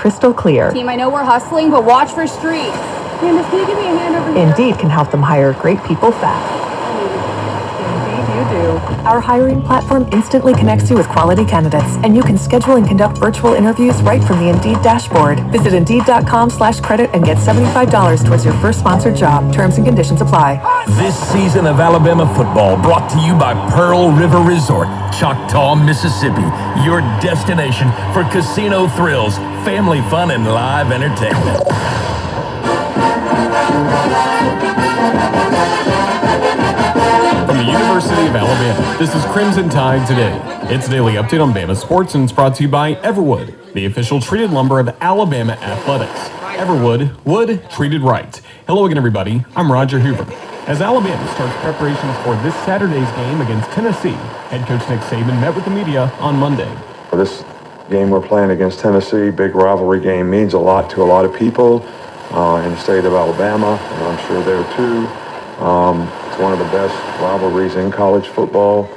crystal clear. Team, I know we're hustling, but watch for streaks. Candace, can you give me a hand over here? Indeed can help them hire great people fast. Indeed you do. Our hiring platform instantly connects you with quality candidates, and you can schedule and conduct virtual interviews right from the Indeed dashboard. Visit Indeed.com/credit and get $75 towards your first sponsored job. Terms and conditions apply. This season of Alabama football brought to you by Pearl River Resort, Choctaw, Mississippi, your destination for casino thrills, family fun, and live entertainment. From the University of Alabama, this is Crimson Tide Today. It's a daily update on Bama sports, and it's brought to you by Everwood, the official treated lumber of Alabama athletics. Everwood, wood treated right. Hello again, everybody. I'm Roger Hoover. As Alabama starts preparations for this Saturday's game against Tennessee, head coach Nick Saban met with the media on Monday. This game we're playing against Tennessee, big rivalry game, means a lot to a lot of people in the state of Alabama, and I'm sure there too. It's one of the best rivalries in college football.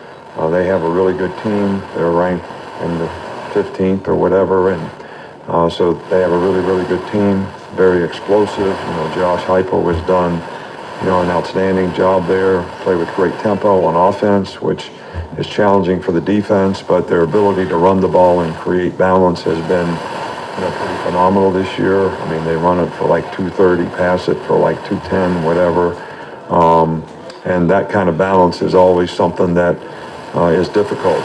They have a really good team. They're ranked in the 15th or whatever, and so they have a really, really good team. Very explosive. Josh Heupel has done, an outstanding job there. Play with great tempo on offense, which is challenging for the defense, but their ability to run the ball and create balance has been pretty phenomenal this year. I mean, they run it for like 230, pass it for like 210, whatever. And that kind of balance is always something that is difficult.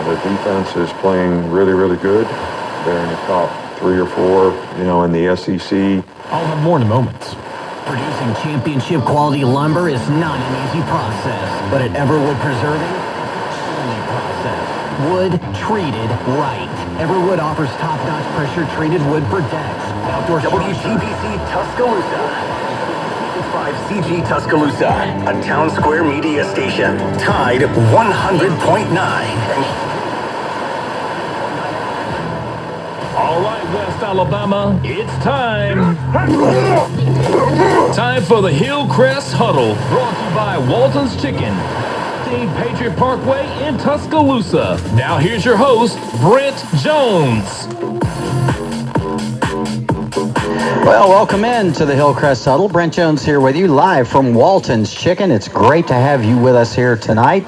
The defense is playing really, really good. They're in the top 3 or 4, in the SEC. I'll have more in a moment. Producing championship quality lumber is not an easy process, but at Everwood Preserving, only process. Wood treated right. Everwood offers top-notch pressure-treated wood for decks, outdoor WTBC Tuscaloosa. 5 CG Tuscaloosa, a town square media station. Tide 100.9. All right, West Alabama, it's time. Time for the Hillcrest Huddle, brought to you by Walton's Chicken, Patriot Parkway in Tuscaloosa. Now here's your host, Brent Jones. Well, welcome in to the Hillcrest Huddle. Brent Jones here with you live from Walton's Chicken. It's great to have you with us here tonight.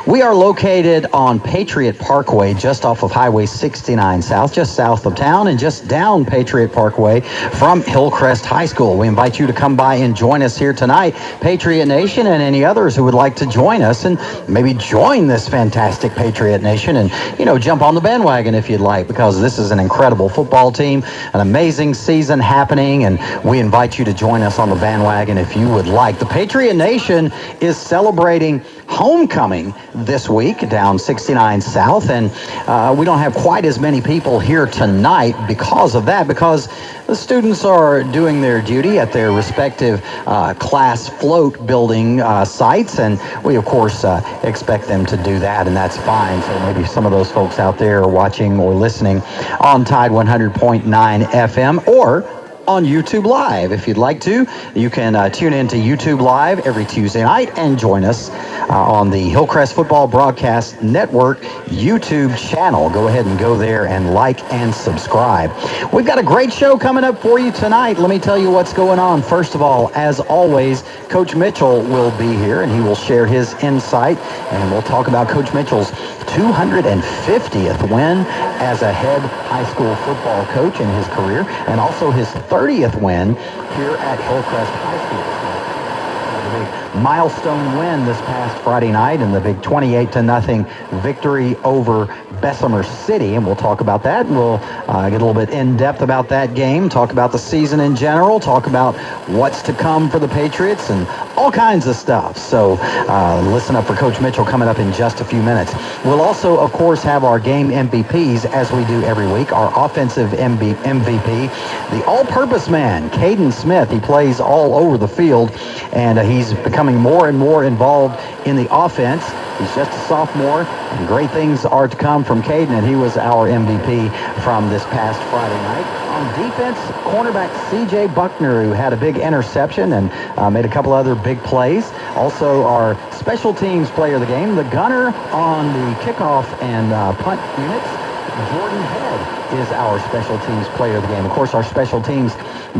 We are located on Patriot Parkway, just off of Highway 69 South, just south of town, and just down Patriot Parkway from Hillcrest High School. We invite you to come by and join us here tonight, Patriot Nation, and any others who would like to join us and maybe join this fantastic Patriot Nation and, jump on the bandwagon if you'd like, because this is an incredible football team, an amazing season happening, and we invite you to join us on the bandwagon if you would like. The Patriot Nation is celebrating homecoming this week down 69 South, and we don't have quite as many people here tonight because of that, because the students are doing their duty at their respective class float building sites, and we of course expect them to do that, and that's fine. So maybe some of those folks out there are watching or listening on Tide 100.9 FM or on YouTube Live. If you'd like to, you can tune into YouTube Live every Tuesday night and join us on the Hillcrest Football Broadcast Network YouTube channel. Go ahead and go there and like and subscribe. We've got a great show coming up for you tonight. Let me tell you what's going on. First of all, as always, Coach Mitchell will be here, and he will share his insight, and we'll talk about Coach Mitchell's 250th win as a head high school football coach in his career, and also his 30th win here at Hillcrest High School. The big milestone win this past Friday night in the big 28-0 victory over Bessemer City, and we'll talk about that, and we'll get a little bit in-depth about that game, talk about the season in general, talk about what's to come for the Patriots, and all kinds of stuff. So listen up for Coach Mitchell coming up in just a few minutes. We'll also, of course, have our game MVPs, as we do every week. Our offensive MVP, the all-purpose man, Caden Smith. He plays all over the field, and he's becoming more and more involved in the offense. He's just a sophomore, and great things are to come from Caden, and he was our MVP from this past Friday night. On defense, cornerback C.J. Buckner, who had a big interception and made a couple other big plays. Also, our special teams player of the game, the gunner on the kickoff and punt units, Jordan Head is our special teams player of the game. Of course, our special teams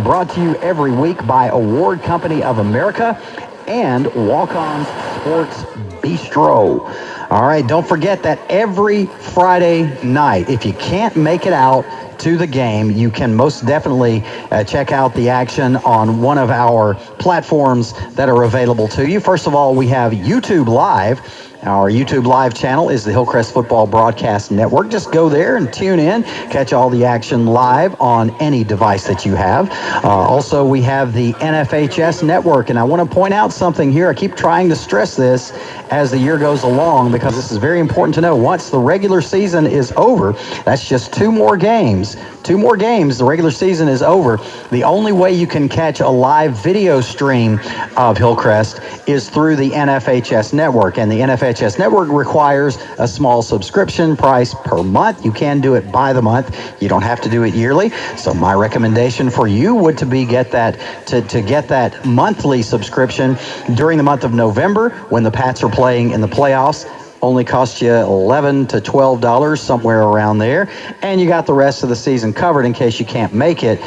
brought to you every week by Award Company of America and Walk-On's Sports Bistro. All right, don't forget that every Friday night, if you can't make it out to the game, you can most definitely check out the action on one of our platforms that are available to you. First of all, we have YouTube Live. Our YouTube Live channel is the Hillcrest Football Broadcast Network. Just go there and tune in, catch all the action live on any device that you have. Also, we have the NFHS Network, and I want to point out something here. I keep trying to stress this as the year goes along because this is very important to know. Once the regular season is over, that's just 2 more games. 2 more games, the regular season is over. The only way you can catch a live video stream of Hillcrest is through the NFHS Network, and the NFHS Network requires a small subscription price per month. You can do it by the month. You don't have to do it yearly. So my recommendation for you would to get that monthly subscription during the month of November when the Pats are playing in the playoffs. Only cost you $11 to $12, somewhere around there, and you got the rest of the season covered in case you can't make it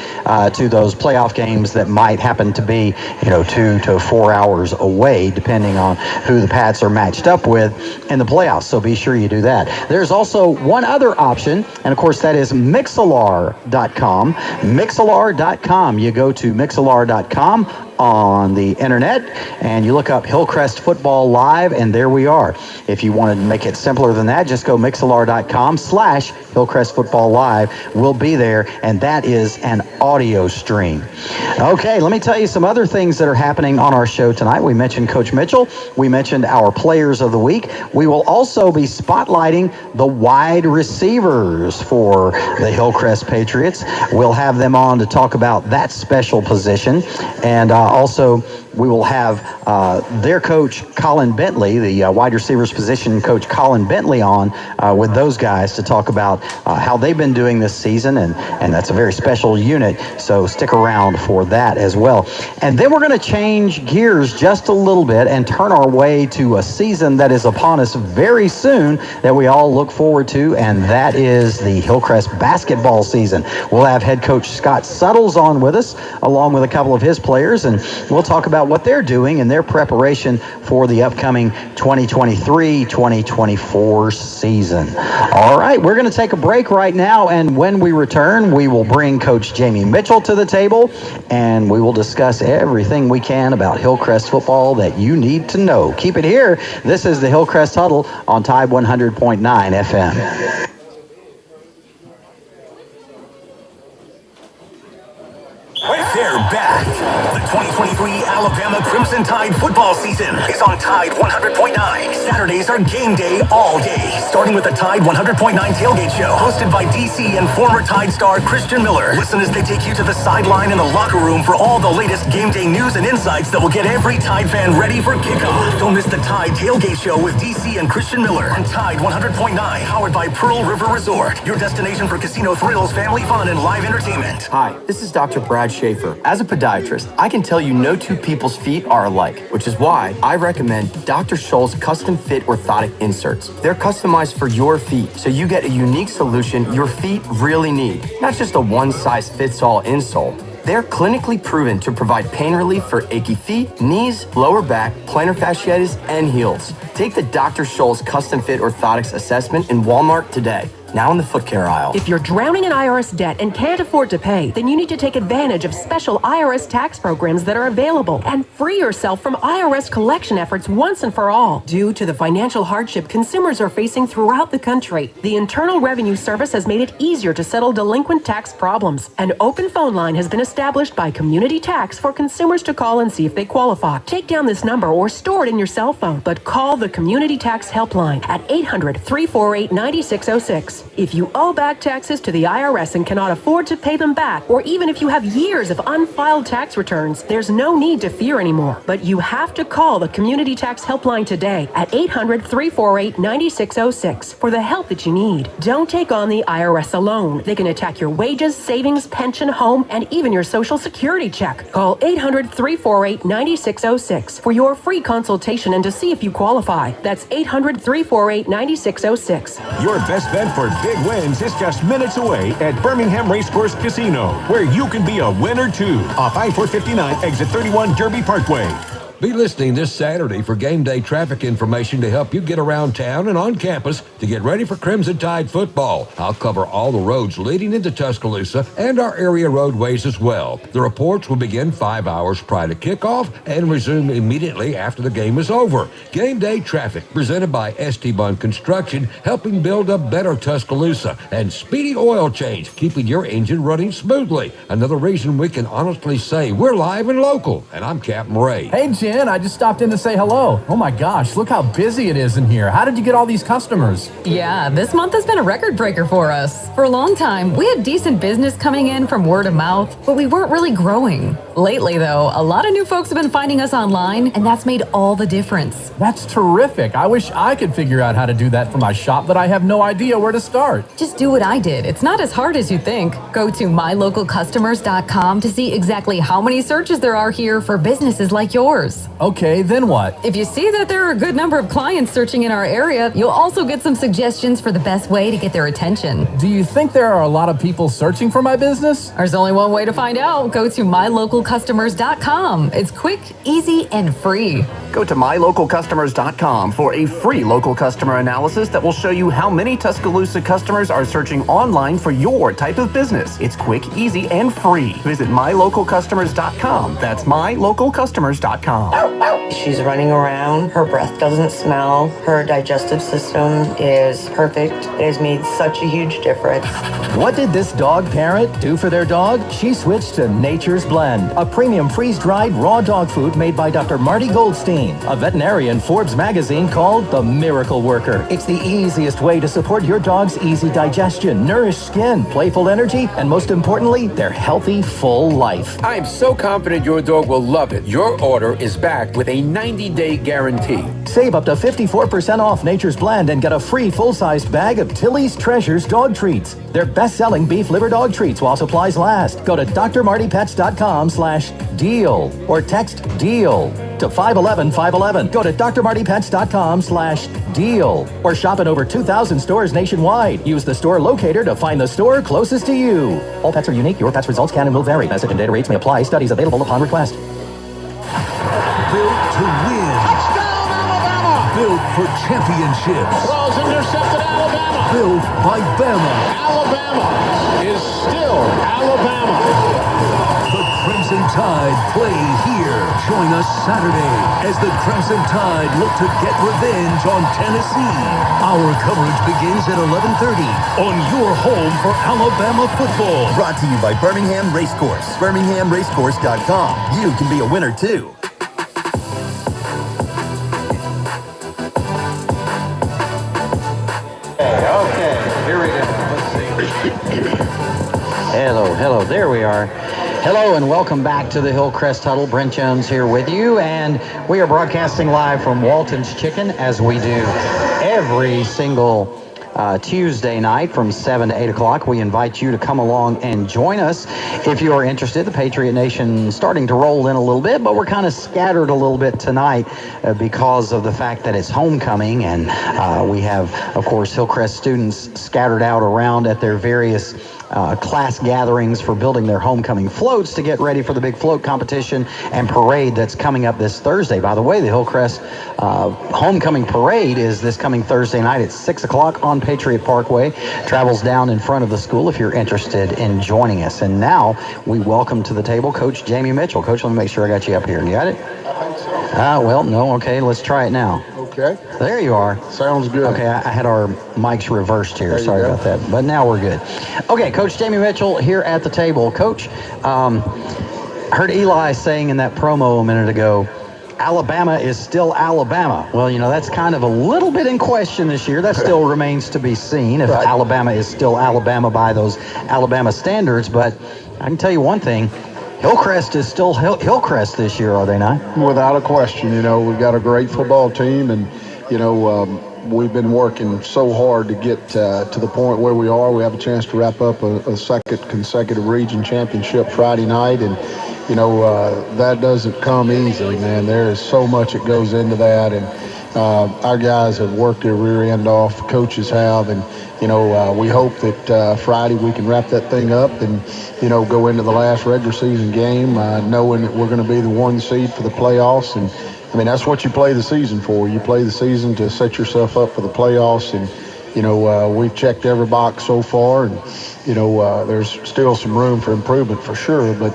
to those playoff games that might happen to be 2 to 4 hours away, depending on who the Pats are matched up with in the playoffs. So be sure you do that. There's also one other option, and of course that is Mixlr.com. Mixlr.com. You go to Mixlr.com on the internet and you look up Hillcrest Football Live, and there we are. If you want to make it simpler than that, just go Mixlr.com/Hillcrest Football Live. We'll be there, and that is an audio stream. Okay, let me tell you some other things that are happening on our show tonight. We mentioned Coach Mitchell. We mentioned our players of the week. We will also be spotlighting the wide receivers for the Hillcrest Patriots. We'll have them on to talk about that special position, and also we will have their coach, Colin Bentley, the wide receivers position coach, Colin Bentley, on with those guys to talk about how they've been doing this season, and that's a very special unit, so stick around for that as well. And then we're going to change gears just a little bit and turn our way to a season that is upon us very soon that we all look forward to, and that is the Hillcrest basketball season. We'll have head coach Scott Suttles on with us, along with a couple of his players, and we'll talk about what they're doing in their preparation for the upcoming 2023-2024 season. All right, we're going to take a break right now, and when we return, we will bring Coach Jamie Mitchell to the table, and we will discuss everything we can about Hillcrest football that you need to know. Keep it here. This is the Hillcrest Huddle on Tide 100.9 FM. They're back. The 2023 Alabama Crimson Tide football season is on Tide 100.9. Saturdays are game day all day, starting with the Tide 100.9 tailgate show, hosted by DC and former Tide star Christian Miller. Listen as they take you to the sideline and the locker room for all the latest game day news and insights that will get every Tide fan ready for kickoff. Don't miss the Tide tailgate show with DC and Christian Miller on Tide 100.9, powered by Pearl River Resort, your destination for casino thrills, family fun, and live entertainment. Hi, this is Dr. Brad Schaefer. As a podiatrist, I can tell you no two people's feet are alike, which is why I recommend Dr. Scholl's custom fit orthotic inserts. They're customized for your feet, so you get a unique solution your feet really need, not just a one-size-fits-all insole. They're clinically proven to provide pain relief for achy feet, knees, lower back, plantar fasciitis, and heels. Take the Dr. Scholl's custom fit orthotics assessment in Walmart today. Now in the foot care aisle. If you're drowning in IRS debt and can't afford to pay, then you need to take advantage of special IRS tax programs that are available and free yourself from IRS collection efforts once and for all. Due to the financial hardship consumers are facing throughout the country, the Internal Revenue Service has made it easier to settle delinquent tax problems. An open phone line has been established by Community Tax for consumers to call and see if they qualify. Take down this number or store it in your cell phone, but call the Community Tax Helpline at 800-348-9606. If you owe back taxes to the IRS and cannot afford to pay them back, or even if you have years of unfiled tax returns, there's no need to fear anymore. But you have to call the Community Tax Helpline today at 800-348-9606 for the help that you need. Don't take on the IRS alone. They can attack your wages, savings, pension, home, and even your Social Security check. Call 800-348-9606 for your free consultation and to see if you qualify. That's 800-348-9606. Your best bet for Your big wins is just minutes away at Birmingham Racecourse Casino, where you can be a winner too. Off I-459, exit 31 Derby Parkway. Be listening this Saturday for game day traffic information to help you get around town and on campus to get ready for Crimson Tide football. I'll cover all the roads leading into Tuscaloosa and our area roadways as well. The reports will begin 5 hours prior to kickoff and resume immediately after the game is over. Game day traffic presented by ST Bund Construction, helping build a better Tuscaloosa, and Speedy Oil Change, keeping your engine running smoothly. Another reason we can honestly say we're live and local. And I'm Captain Ray. Hey, Jen, I just stopped in to say hello. Oh my gosh, look how busy it is in here. How did you get all these customers? Yeah, this month has been a record breaker for us. For a long time, we had decent business coming in from word of mouth, but we weren't really growing. Lately, though, a lot of new folks have been finding us online, and that's made all the difference. That's terrific. I wish I could figure out how to do that for my shop, but I have no idea where to start. Just do what I did. It's not as hard as you think. Go to mylocalcustomers.com to see exactly how many searches there are here for businesses like yours. Okay, then what? If you see that there are a good number of clients searching in our area, you'll also get some suggestions for the best way to get their attention. Do you think there are a lot of people searching for my business? There's only one way to find out. Go to mylocalcustomers.com. It's quick, easy, and free. Go to mylocalcustomers.com for a free local customer analysis that will show you how many Tuscaloosa customers are searching online for your type of business. It's quick, easy, and free. Visit mylocalcustomers.com. That's mylocalcustomers.com. She's running around. Her breath doesn't smell. Her digestive system is perfect. It has made such a huge difference. What did this dog parent do for their dog? She switched to Nature's Blend, a premium freeze-dried raw dog food made by Dr. Marty Goldstein, a veterinarian Forbes magazine called the Miracle Worker. It's the easiest way to support your dog's easy digestion, nourished skin, playful energy, and most importantly, their healthy, full life. I am so confident your dog will love it. Your order is backed with a 90-day guarantee. Save up to 54% off Nature's Blend and get a free full-sized bag of Tilly's Treasures dog treats. They're best-selling beef liver dog treats while supplies last. Go to drmartypets.com/deal or text DEAL to 511-511. Go to drmartypets.com/deal or shop in over 2,000 stores nationwide. Use the store locator to find the store closest to you. All pets are unique. Your pet's results can and will vary. Message and data rates may apply. Studies available upon request. Built to win. Touchdown, Alabama! Built for championships. Throws intercepted, Alabama! Built by Bama. Alabama is still Alabama. The Crimson Tide play here. Join us Saturday as the Crimson Tide look to get revenge on Tennessee. Our coverage begins at 11:30 on your home for Alabama football. Brought to you by Birmingham Racecourse. BirminghamRacecourse.com. You can be a winner too. Okay, here we go. Let's see. Hello, there we are. Hello and welcome back to the Hillcrest Huddle. Brent Jones here with you, and we are broadcasting live from Walton's Chicken as we do every single Tuesday night from 7 to 8 o'clock. We invite you to come along and join us if you are interested. The Patriot Nation starting to roll in a little bit, but we're kind of scattered a little bit tonight because of the fact that it's homecoming, and we have, of course, Hillcrest students scattered out around at their various class gatherings for building their homecoming floats to get ready for the big float competition and parade that's coming up this Thursday. By the way, the Hillcrest homecoming parade is this coming Thursday night at 6 o'clock on Patriot Parkway. Travels down in front of the school if you're interested in joining us. And now we welcome to the table Coach Jamie Mitchell. Coach, let me make sure I got you up here. You got it? I think so. Well, no. Okay, let's try it now. Okay. There you are. Sounds good. Okay, I had our mics reversed here. Sorry about that. But now we're good. Okay, Coach Jamie Mitchell here at the table. Coach, heard Eli saying in that promo a minute ago, Alabama is still Alabama. Well, you know, that's kind of a little bit in question this year. That still remains to be seen if Alabama is still Alabama by those Alabama standards. But I can tell you one thing. Hillcrest is still Hillcrest this year, are they not? Without a question. You know, we've got a great football team, and, you know, we've been working so hard to get to the point where we are. We have a chance to wrap up a second consecutive region championship Friday night, and, you know, that doesn't come easily, man. There is so much that goes into that, and, our guys have worked their rear end off, coaches have, and we hope that Friday we can wrap that thing up and go into the last regular season game knowing that we're going to be the 1 seed for the playoffs. And I mean, that's what you play the season for. You play the season to set yourself up for the playoffs, and we've checked every box so far, and there's still some room for improvement for sure, but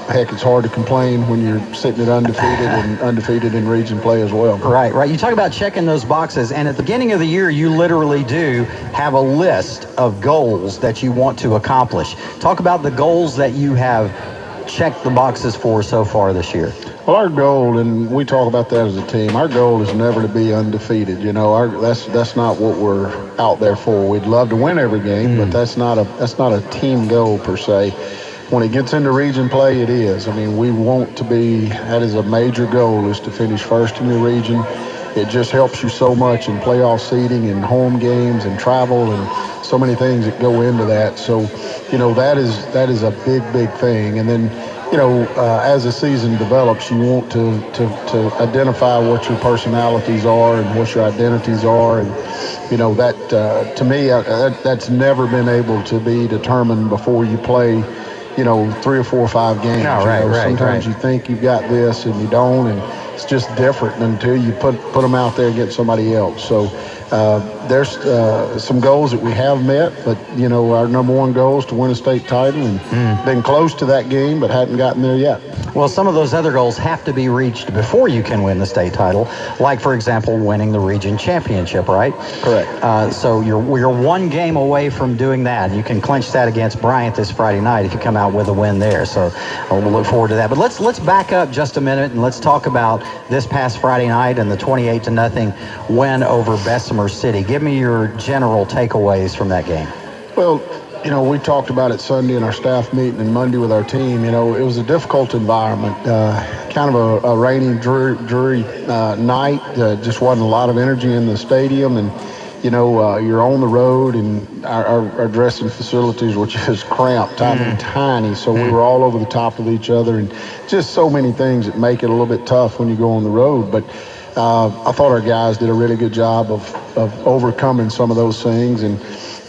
heck, it's hard to complain when you're sitting at undefeated in region play as well. Right. You talk about checking those boxes, and at the beginning of the year, you literally do have a list of goals that you want to accomplish. Talk about the goals that you have checked the boxes for so far this year. Well, our goal, and we talk about that as a team, our goal is never to be undefeated. That's not what we're out there for. We'd love to win every game, but that's not a team goal per se. When it gets into region play, it is. I mean, we want to be, that is a major goal, is to finish first in the region. It just helps you so much in playoff seeding and home games and travel and so many things that go into that. So, that is a big thing. And then, as the season develops, you want to identify what your personalities are and what your identities are. And, that, to me, that's never been able to be determined before you play 3 or 4 or 5 games. Sometimes you think you've got this and you don't, and it's just different until you put them out there against somebody else. So there's some goals that we have met, but our number 1 goal is to win a state title, and been close to that game but hadn't gotten there yet. Well, some of those other goals have to be reached before you can win the state title, like, for example, winning the region championship, right? Correct. So you're 1 game away from doing that. You can clinch that against Bryant this Friday night if you come out with a win there. So we'll look forward to that. But let's back up just a minute and let's talk about this past Friday night and the 28-0 win over Bessemer City. Give me your general takeaways from that game. Well, we talked about it Sunday in our staff meeting and Monday with our team. It was a difficult environment, kind of a rainy, dreary night. Just wasn't a lot of energy in the stadium, and you're on the road, and our dressing facilities were just cramped, tiny. So we were all over the top of each other, and just so many things that make it a little bit tough when you go on the road. But I thought our guys did a really good job of overcoming some of those things, and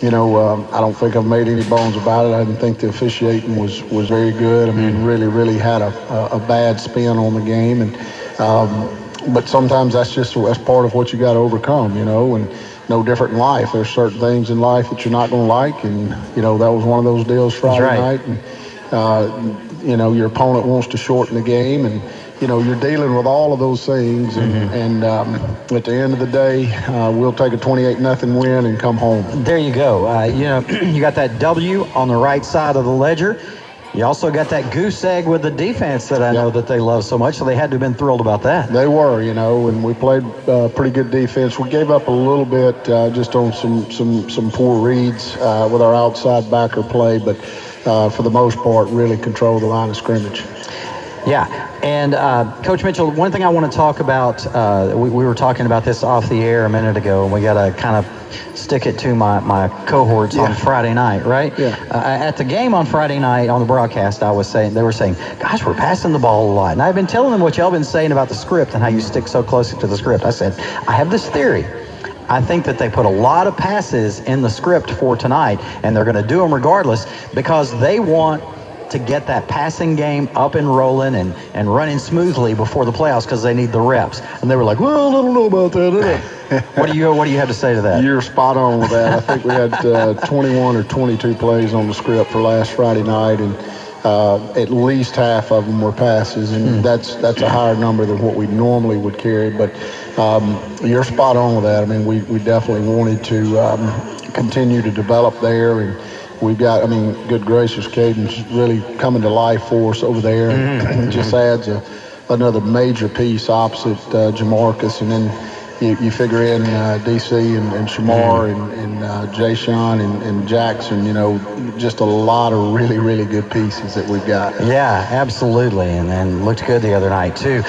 I don't think I've made any bones about it. I didn't think the officiating was very good. I mean, really had a bad spin on the game, and but sometimes that's part of what you got to overcome, and no different in life. There's certain things in life that you're not going to like, and that was one of those deals Friday night. And your opponent wants to shorten the game, and you're dealing with all of those things, and at the end of the day, we'll take a 28-0 win and come home. There you go. You got that W on the right side of the ledger. You also got that goose egg with the defense that I know that they love so much, so they had to have been thrilled about that. They were, and we played pretty good defense. We gave up a little bit just on some poor reads with our outside backer play, but for the most part, really controlled the line of scrimmage. Yeah, and Coach Mitchell, one thing I want to talk about, we were talking about this off the air a minute ago, and we got to kind of stick it to my cohorts on Friday night, right? Yeah. At the game on Friday night on the broadcast, they were saying, gosh, we're passing the ball a lot. And I've been telling them what y'all been saying about the script and how you stick so closely to the script. I said, I have this theory. I think that they put a lot of passes in the script for tonight, and they're going to do them regardless because they want to get that passing game up and rolling and running smoothly before the playoffs because they need the reps. And they were like, well, I don't know about that. What do you have to say to that? You're spot on with that. I think we had 21 or 22 plays on the script for last Friday night, and at least half of them were passes, and that's a higher number than what we normally would carry. But you're spot on with that. I mean, we definitely wanted to continue to develop there, and we've got, good gracious, Caden's really coming to life for us over there, and just adds another major piece opposite Jamarcus, and then you figure in DC and Shamar and Jay-Sean and Jackson, just a lot of really, really good pieces that we've got. Yeah, absolutely, and looked good the other night too.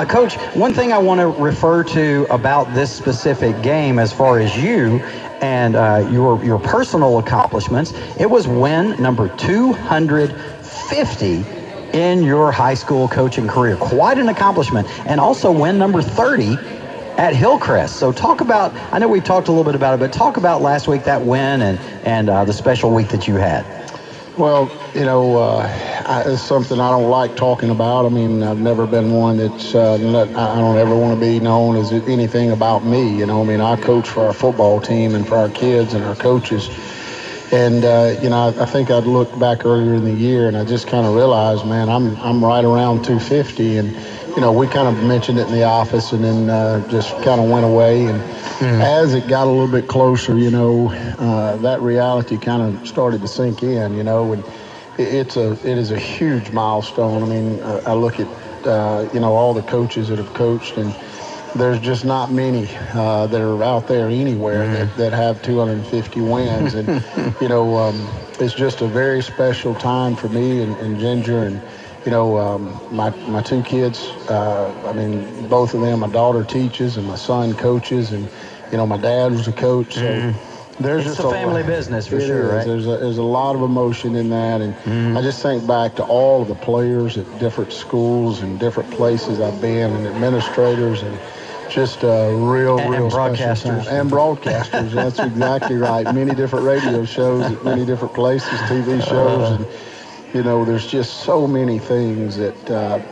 Coach, one thing I want to refer to about this specific game as far as you and your personal accomplishments, it was win number 250 in your high school coaching career. Quite an accomplishment. And also win number 30 at Hillcrest. So talk about, I know we've talked a little bit about it, but talk about last week, that win, and the special week that you had. Well, it's something I don't like talking about. I mean, I've never been one that's, I don't ever want to be known as anything about me. I mean, I coach for our football team and for our kids and our coaches. And, I think I'd looked back earlier in the year and I just kind of realized, man, I'm right around 250. And, we kind of mentioned it in the office and then just kind of went away. And as it got a little bit closer, that reality kind of started to sink in, and it is a huge milestone. I mean, I look at, all the coaches that have coached, and there's just not many that are out there anywhere that have 250 wins. And, it's just a very special time for me and Ginger and, my two kids, both of them, my daughter teaches and my son coaches, and, my dad was a coach. So there's it's just a family business for sure, right? There's a lot of emotion in that. And I just think back to all of the players at different schools and different places I've been, and administrators, and just real broadcasters. And broadcasters, that's exactly right. Many different radio shows at many different places, TV shows, and there's just so many things that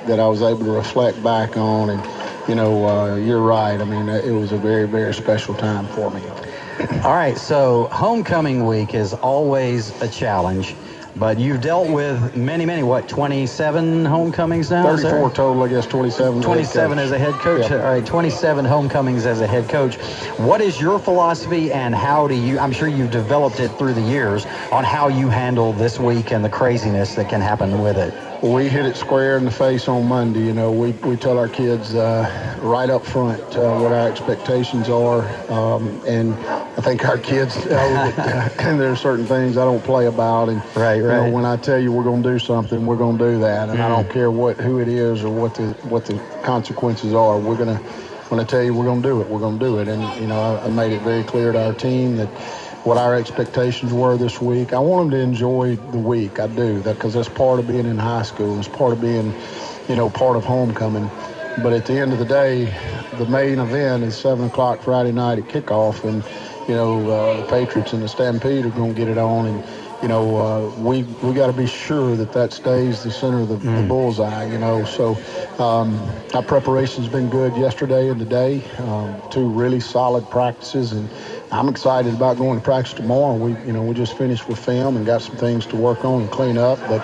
I was able to reflect back on. And you're right. I mean, it was a very, very special time for me. All right, so homecoming week is always a challenge. But you've dealt with many, 27 homecomings now? 34 total, I guess, 27. 27 as a head coach. Yep. All right, 27 homecomings as a head coach. What is your philosophy, and how do you, I'm sure you've developed it through the years, on how you handle this week and the craziness that can happen with it? We hit it square in the face on Monday. We tell our kids right up front what our expectations are, and I think our kids know that there are certain things I don't play about. And right. When I tell you we're going to do something, we're going to do that, and I don't care who it is or what the consequences are. When I tell you we're going to do it, we're going to do it. And I made it very clear to our team that what our expectations were this week. I want them to enjoy the week. I do, because that's part of being in high school. It's part of being, part of homecoming. But at the end of the day, the main event is 7 o'clock Friday night at kickoff, and the Patriots and the Stampede are going to get it on. And we got to be sure that stays the center of the bullseye. So our preparation's been good yesterday and today. 2 really solid practices, and I'm excited about going to practice tomorrow. We just finished with film and got some things to work on and clean up. But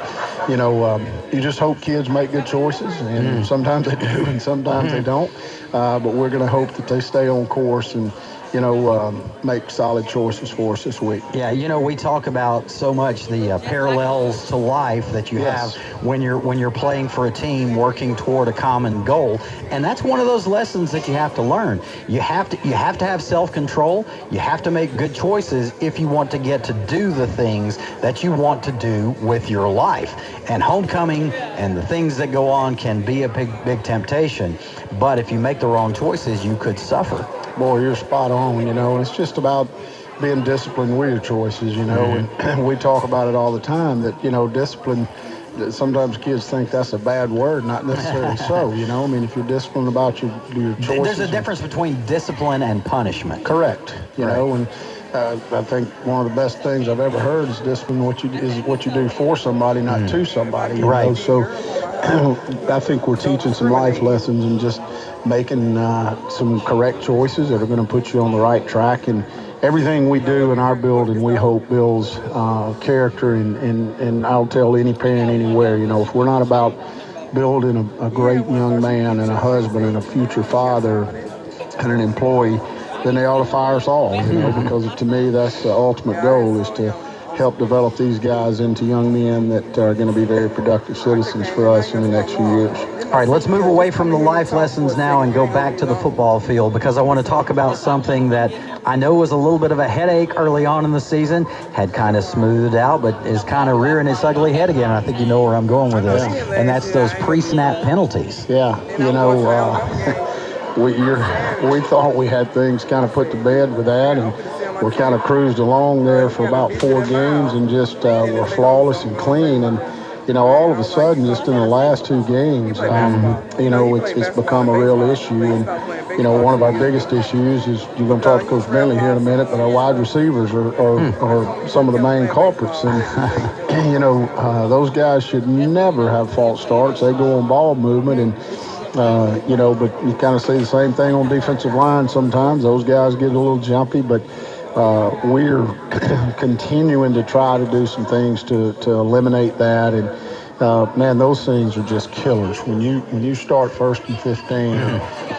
you just hope kids make good choices, and sometimes they do, and sometimes they don't. But we're going to hope that they stay on course and make solid choices for us this week. Yeah, we talk about so much the parallels to life that you have when you're playing for a team working toward a common goal, and that's one of those lessons that you have to learn. You have to have self-control. You have to make good choices if you want to get to do the things that you want to do with your life. And homecoming and the things that go on can be a big temptation, but if you make the wrong choices, you could suffer. Boy, you're spot on, and it's just about being disciplined with your choices, and we talk about it all the time, that, discipline, sometimes kids think that's a bad word, not necessarily so, I mean, if you're disciplined about your choices. There's a difference between discipline and punishment. Correct, and I think one of the best things I've ever heard is discipline is what you do for somebody, not to somebody. Right. So I think we're teaching some life lessons and just making some correct choices that are going to put you on the right track. And everything we do in our building, we hope builds character. And I'll tell any parent anywhere, if we're not about building a great young man and a husband and a future father and an employee, then they ought to fire us all, because to me that's the ultimate goal, is to help develop these guys into young men that are going to be very productive citizens for us in the next few years. All right, let's move away from the life lessons now and go back to the football field, because I want to talk about something that I know was a little bit of a headache early on in the season, had kind of smoothed out, but is kind of rearing its ugly head again. I think you know where I'm going with this, and that's those pre-snap penalties. Yeah, we thought we had things kind of put to bed with that, and we kind of cruised along there for about 4 games and just were flawless and clean. And all of a sudden, just in the last two games, it's become a real issue. And, one of our biggest issues is, you're going to talk to Coach Bentley here in a minute, but our wide receivers are some of the main culprits. And, those guys should never have false starts. They go on ball movement, and but you kind of see the same thing on defensive line sometimes. Those guys get a little jumpy, but we're continuing to try to do some things to eliminate that. And man, those things are just killers. When you start 1st and 15,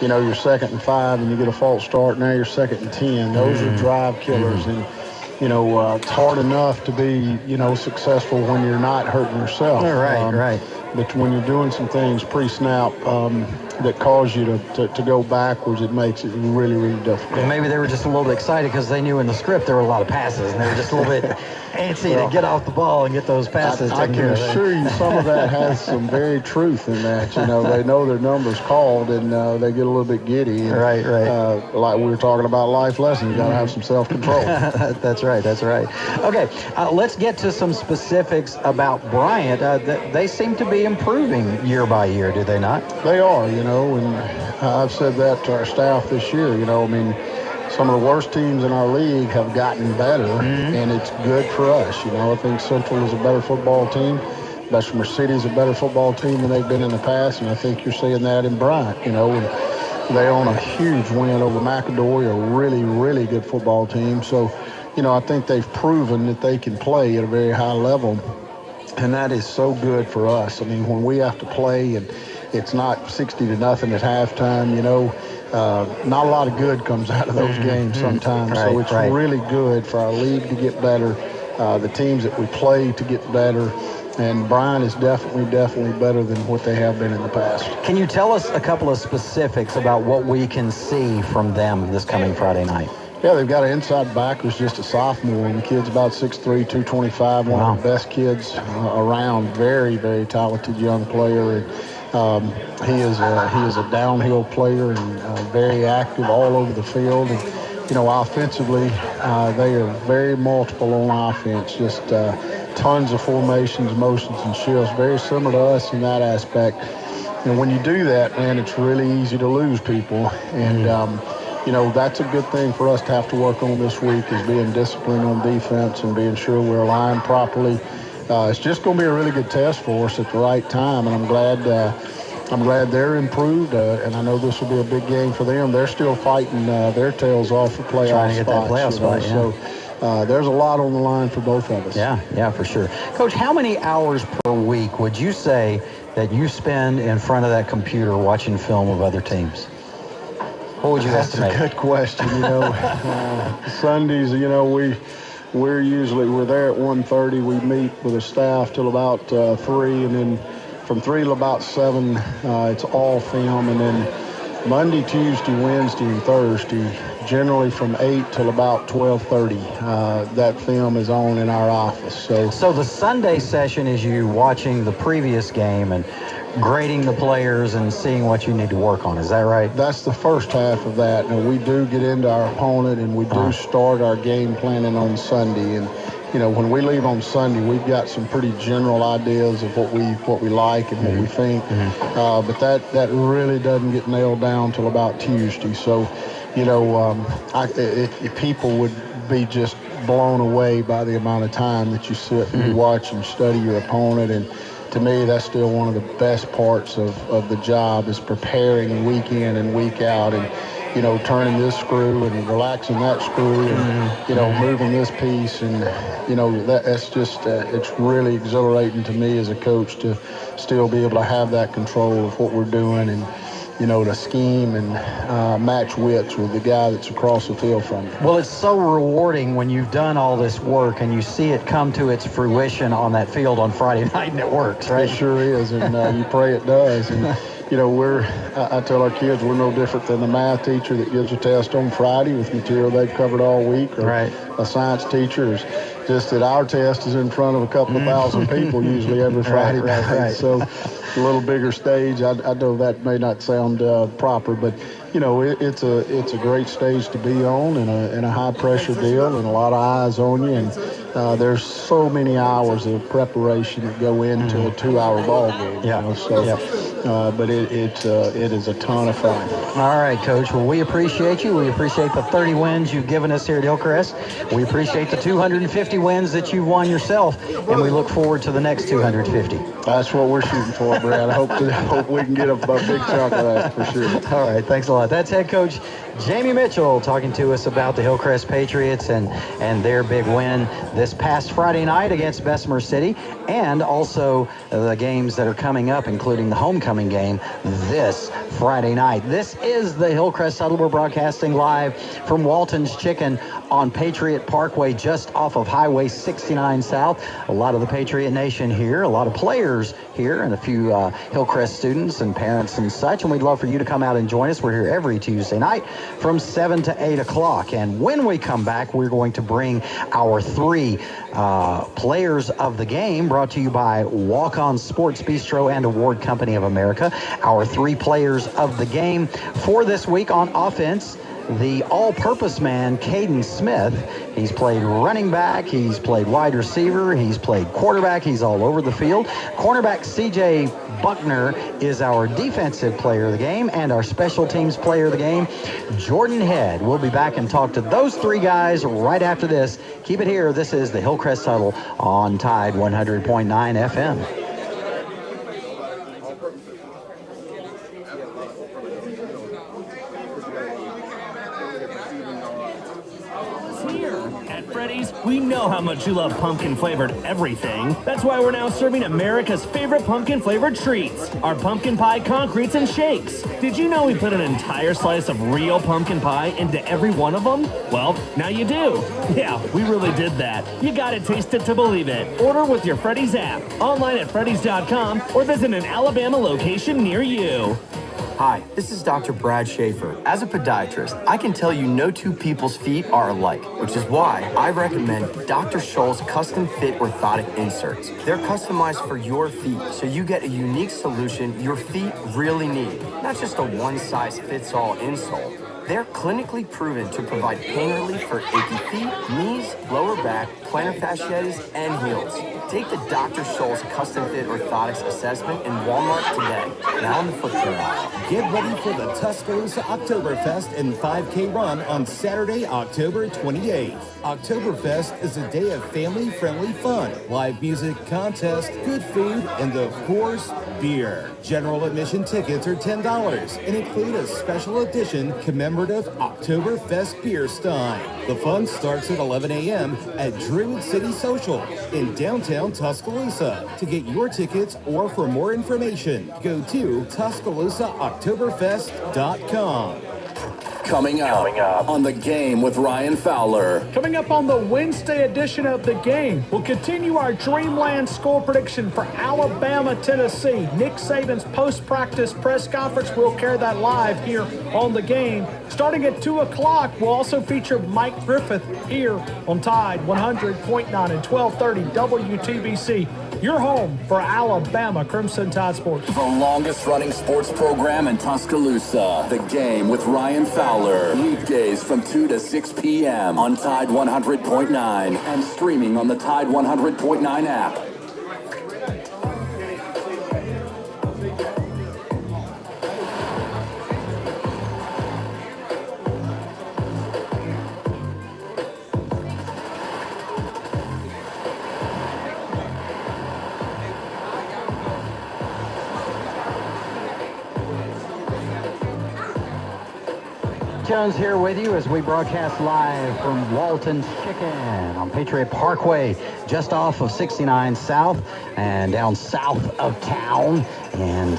you're 2nd and 5, and you get a false start. Now you're 2nd and 10. Those are drive killers. And it's hard enough to be successful when you're not hurting yourself. Right. But when you're doing some things pre-snap that cause you to go backwards, it makes it really, really difficult. Maybe they were just a little bit excited because they knew in the script there were a lot of passes, and they were just a little bit antsy to get off the ball and get those passes. I can assure you some of that has some very truth in that. They know their number's called, and they get a little bit giddy. And, right. Like we were talking about life lessons, you got to have some self-control. That's right. Okay, let's get to some specifics about Bryant. They seem to be improving year by year, do they not? They are, and I've said that to our staff this year. Some of the worst teams in our league have gotten better, and it's good for us. I think Central is a better football team. Bessemer City is a better football team than they've been in the past, and I think you're seeing that in Bryant. And they own a huge win over McAdory, a really, really good football team. So, I think they've proven that they can play at a very high level, and that is so good for us. I mean, when we have to play and it's not 60-0 at halftime, not a lot of good comes out of those games sometimes. So it's really good for our league to get better, the teams that we play to get better. And Bryan is definitely better than what they have been in the past. Can you tell us a couple of specifics about what we can see from them this coming Friday night? Yeah, they've got an inside back who's just a sophomore, and the kid's about 6'3", 225, one of the best kids around. Very, very talented young player. And he is a downhill player and very active all over the field. And, offensively, they are very multiple on offense, just tons of formations, motions, and shifts, very similar to us in that aspect. And when you do that, man, it's really easy to lose people. And, that's a good thing for us to have to work on this week, is being disciplined on defense and being sure we're aligned properly. It's just going to be a really good test for us at the right time, and I'm glad they're improved, and I know this will be a big game for them. They're still fighting their tails off for playoff trying to get spots, that playoff spot, So there's a lot on the line for both of us. Yeah, for sure. Coach, how many hours per week would you say that you spend in front of that computer watching film of other teams? What would you estimate? That's a good question. Sundays, we're there at 1:30. We meet with the staff till about 3, and then from 3 till about 7, it's all film, and then Monday, Tuesday, Wednesday, and Thursday, generally from 8 till about 12:30, that film is on in our office. So the Sunday session is you watching the previous game and grading the players and seeing what you need to work on. Is that right? That's the first half of that. Now, we do get into our opponent, and we do start our game planning on Sunday. And when we leave on Sunday, we've got some pretty general ideas of what we like and what we think. But that really doesn't get nailed down till about Tuesday. So, people would be just blown away by the amount of time that you sit and you watch and study your opponent. And to me, that's still one of the best parts of the job, is preparing week in and week out, and turning this screw and relaxing that screw, and moving this piece, and that's just it's really exhilarating to me as a coach to still be able to have that control of what we're doing, and to scheme and match wits with the guy that's across the field from you. Well, it's so rewarding when you've done all this work and you see it come to its fruition on that field on Friday night, and it works, right? It sure is, and you pray it does. And I tell our kids we're no different than the math teacher that gives a test on Friday with material they've covered all week, or a science teacher. Is just that our test is in front of a couple of thousand people usually every Friday night. So a little bigger stage. I know that may not sound proper, but it's a great stage to be on, and a high pressure deal, and a lot of eyes on you. And there's so many hours of preparation that go into a 2-hour ball game. Yeah. You know, so, but it is a ton of fun. All right, Coach. Well, we appreciate you. We appreciate the 30 wins you've given us here at Hillcrest. We appreciate the 250 wins that you've won yourself, and we look forward to the next 250. That's what we're shooting for, Brad. I hope we can get a big chunk of that for sure. All right, thanks a lot. That's head coach Jamie Mitchell talking to us about the Hillcrest Patriots and their big win this past Friday night against Bessemer City, and also the games that are coming up, including the homecoming game this Friday night. This is the Hillcrest Huddle. We're broadcasting live from Walton's Chicken on Patriot Parkway, just off of Highway 69 South. A lot of the Patriot Nation here, a lot of players here, and a few Hillcrest students and parents and such, and we'd love for you to come out and join us. We're here every Tuesday night from 7 to 8 o'clock, and when we come back, we're going to bring our 3 players of the game, brought to you by Walk-On Sports Bistro and Award Company of America. Our 3 players of the game for this week on offense: the all-purpose man, Caden Smith. He's played running back, he's played wide receiver, he's played quarterback, he's all over the field. Cornerback C.J. Buckner is our defensive player of the game, and our special teams player of the game, Jordan Head. We'll be back and talk to those 3 guys right after this. Keep it here. This is the Hillcrest Huddle on Tide 100.9 FM. We know how much you love pumpkin-flavored everything. That's why we're now serving America's favorite pumpkin-flavored treats, our pumpkin pie concretes and shakes. Did you know we put an entire slice of real pumpkin pie into every one of them? Well, now you do. Yeah, we really did that. You gotta taste it to believe it. Order with your Freddy's app, online at freddys.com, or visit an Alabama location near you. Hi, this is Dr. Brad Schaefer. As a podiatrist, I can tell you no 2 people's feet are alike, which is why I recommend Dr. Scholl's custom fit orthotic inserts. They're customized for your feet, so you get a unique solution your feet really need, not just a one-size-fits-all insole. They're clinically proven to provide pain relief for achy feet, knees, lower back, plantar fasciitis, and heels. Take the Dr. Scholl's custom fit orthotics assessment in Walmart today. Now in the foot care aisle. Get ready for the Tuscaloosa Oktoberfest and 5K run on Saturday, October 28th. Oktoberfest is a day of family-friendly fun, live music, contest, good food, and of course, beer. General admission tickets are $10 and include a special edition commemorative Oktoberfest beer stein. The fun starts at 11 a.m. at Druid City Social in downtown Tuscaloosa. To get your tickets or for more information, go to TuscaloosaOktoberfest.com. Coming up on The Game with Ryan Fowler. Coming up on the Wednesday edition of The Game, we'll continue our Dreamland score prediction for Alabama, Tennessee. Nick Saban's post-practice press conference, we'll carry that live here on The Game. Starting at 2 o'clock, we'll also feature Mike Griffith here on Tide 100.9 and 1230 WTBC. Your home for Alabama Crimson Tide Sports. The longest running sports program in Tuscaloosa. The Game with Ryan Fowler. Weekdays from 2 to 6 p.m. on Tide 100.9 and streaming on the Tide 100.9 app. Jones here with you as we broadcast live from Walton's Chicken on Patriot Parkway, just off of 69 South and down south of town. And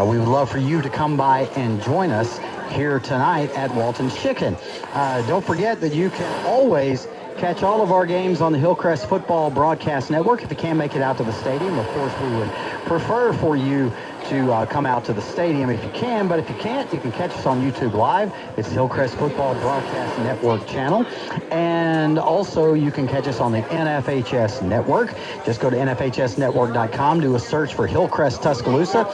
we would love for you to come by and join us here tonight at Walton's Chicken. Don't forget that you can always catch all of our games on the Hillcrest Football Broadcast Network. If you can't make it out to the stadium, of course, we would prefer for you to come out to the stadium if you can, but if you can't, you can catch us on YouTube Live. It's the Hillcrest Football Broadcast Network channel. And also, you can catch us on the NFHS Network. Just go to nfhsnetwork.com, do a search for Hillcrest Tuscaloosa,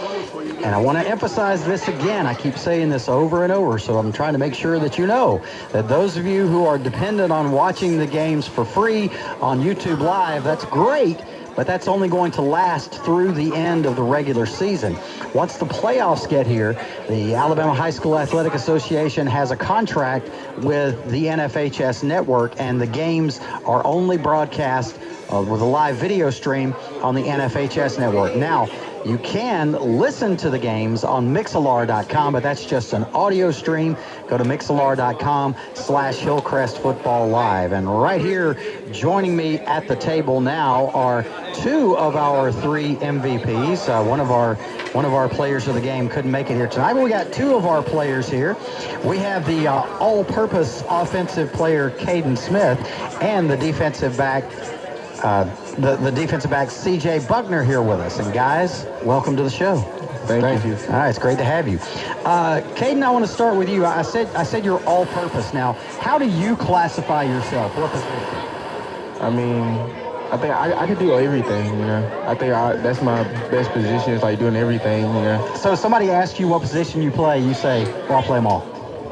And I want to emphasize this again. I keep saying this over and over, so I'm trying to make sure that you know that those of you who are dependent on watching the games for free on YouTube Live, that's great, but that's only going to last through the end of the regular season. Once the playoffs get here, the Alabama High School Athletic Association has a contract with the NFHS network, and the games are only broadcast with a live video stream on the NFHS network. Now, you can listen to the games on Mixlr.com, but that's just an audio stream. Go to Mixlr.com/Hillcrest Football Live. And right here, joining me at the table now are two of our three MVPs. One of our players of the game couldn't make it here tonight, but we got two of our players here. We have the all-purpose offensive player, Caden Smith, and the defensive back, the defensive back, C.J. Buckner, here with us. And guys, welcome to the show. Thank you. All right, it's great to have you. Caden, I want to start with you. I said you're all-purpose. Now, how do you classify yourself? What position? I mean, I think I can do everything, you know. I think that's my best position, is like doing everything, you know. So if somebody asks you what position you play, you say, well, I'll play them all.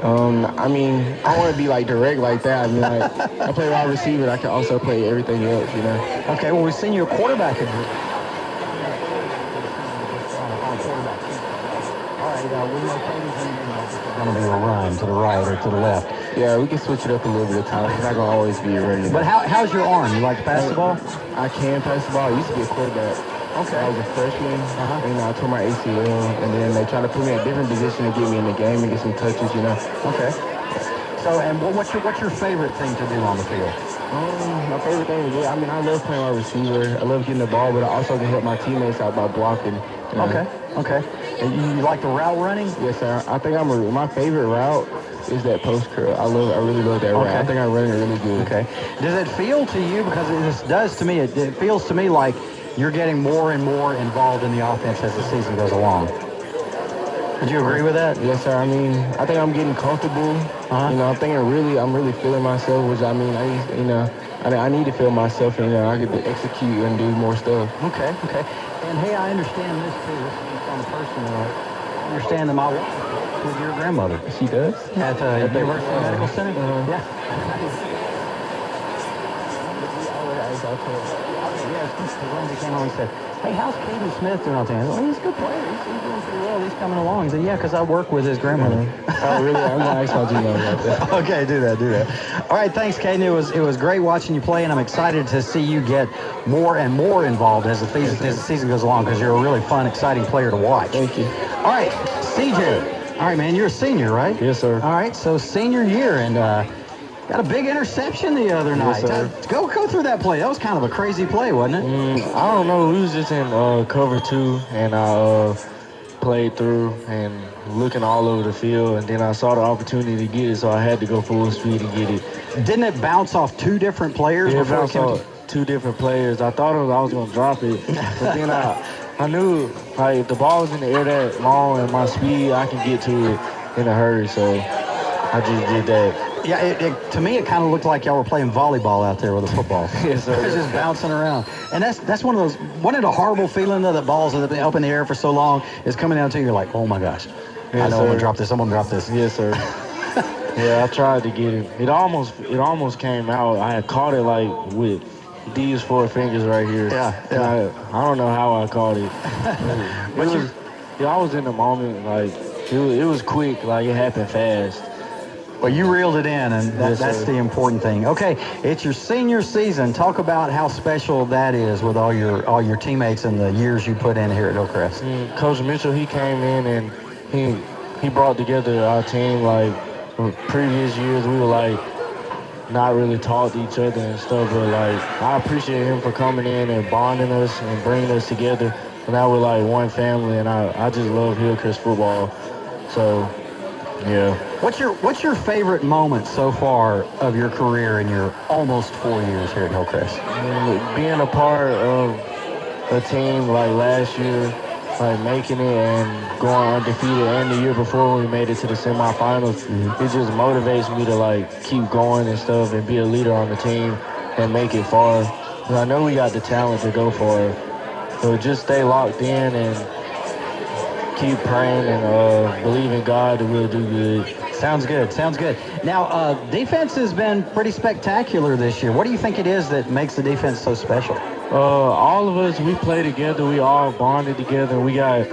I mean, I don't want to be like direct like that. I mean, like, I play wide receiver, I can also play everything else, you know. Okay, well, we've seen you a quarterback. All right, we know Caden's going to be a run to the right or to the left. Yeah, we can switch it up a little bit of time. It's not going to always be regular. But how's your arm? You like to pass the ball? I can pass the ball. I used to be a quarterback. Okay. I was a freshman, and I tore my ACL, and then they tried to put me in a different position to get me in the game and get some touches, you know. Okay. So, and what's your favorite thing to do on the field? My favorite thing to do, I mean, I love playing wide receiver. I love getting the ball, but I also can help my teammates out by blocking. You know? Okay. And you like the route running? Yes, sir. I think my favorite route is that post curl. I really love that route. I think I run it really good. Okay. Does it feel to you, because this does to me, it feels to me like you're getting more and more involved in the offense as the season goes along. Would you agree with that? Yes, sir. I mean, I think I'm getting comfortable. You know, I'm really feeling myself, which I mean, I need to feel myself, and I get to execute and do more stuff. Okay. And hey, I understand this too. This is on the personal. I understand that my wife with your grandmother. She does? At University Medical Center? Yeah. Lindsay came on and said, hey, how's Caden Smith doing out there? I said, well, he's a good player. He's doing pretty well. He's coming along. He said, yeah, because I work with his grandmother. Oh, really? I'm going to ask my Gino about that. Okay, do that. All right, thanks, Caden. It was great watching you play, and I'm excited to see you get more and more involved as the season goes along, because you're a really fun, exciting player to watch. Thank you. All right, CJ. All right, man, you're a senior, right? Yes, sir. All right, so senior year, and got a big interception the other night. Yes, sir. Go through that play. That was kind of a crazy play, wasn't it? I don't know. We was just in cover 2, and I played through and looking all over the field, and then I saw the opportunity to get it, so I had to go full speed and get it. Didn't it bounce off two different players? Yeah, it bounced off two different players. I thought I was going to drop it, but then I knew, like, if the ball was in the air that long and my speed, I can get to it in a hurry, so I just did that. Yeah, to me, it kind of looked like y'all were playing volleyball out there with a football. Yes, sir. It's just bouncing around. And that's one of those, wasn't it a horrible feeling though, that balls that have been up in the air for so long is coming down to you, you're like, oh my gosh, yes, I know I'm going to drop this, I'm going to drop this. Yes, sir. Yeah, I tried to get it. It almost came out. I had caught it like with these 4 fingers right here. Yeah. I don't know how I caught it. I was in the moment, like, it was quick, like it happened fast. Well, you reeled it in, and Yes, that's sir. the important thing. Okay, it's your senior season. Talk about how special that is with all your teammates and the years you put in here at Hillcrest. Coach Mitchell, he came in and he brought together our team. Like previous years, we were like not really talk to each other and stuff, but like I appreciate him for coming in and bonding us and bringing us together. And now we're like one family, and I just love Hillcrest football. So, yeah. What's your favorite moment so far of your career in your almost 4 years here at Hillcrest? Being a part of a team like last year, like making it and going undefeated, and the year before when we made it to the semifinals, it just motivates me to like keep going and stuff and be a leader on the team and make it far. 'Cause I know we got the talent to go for it. So just stay locked in and keep praying and believe in God that we'll do good. Sounds good. Sounds good. Now, defense has been pretty spectacular this year. What do you think it is that makes the defense so special? All of us, we play together. We all bonded together. We got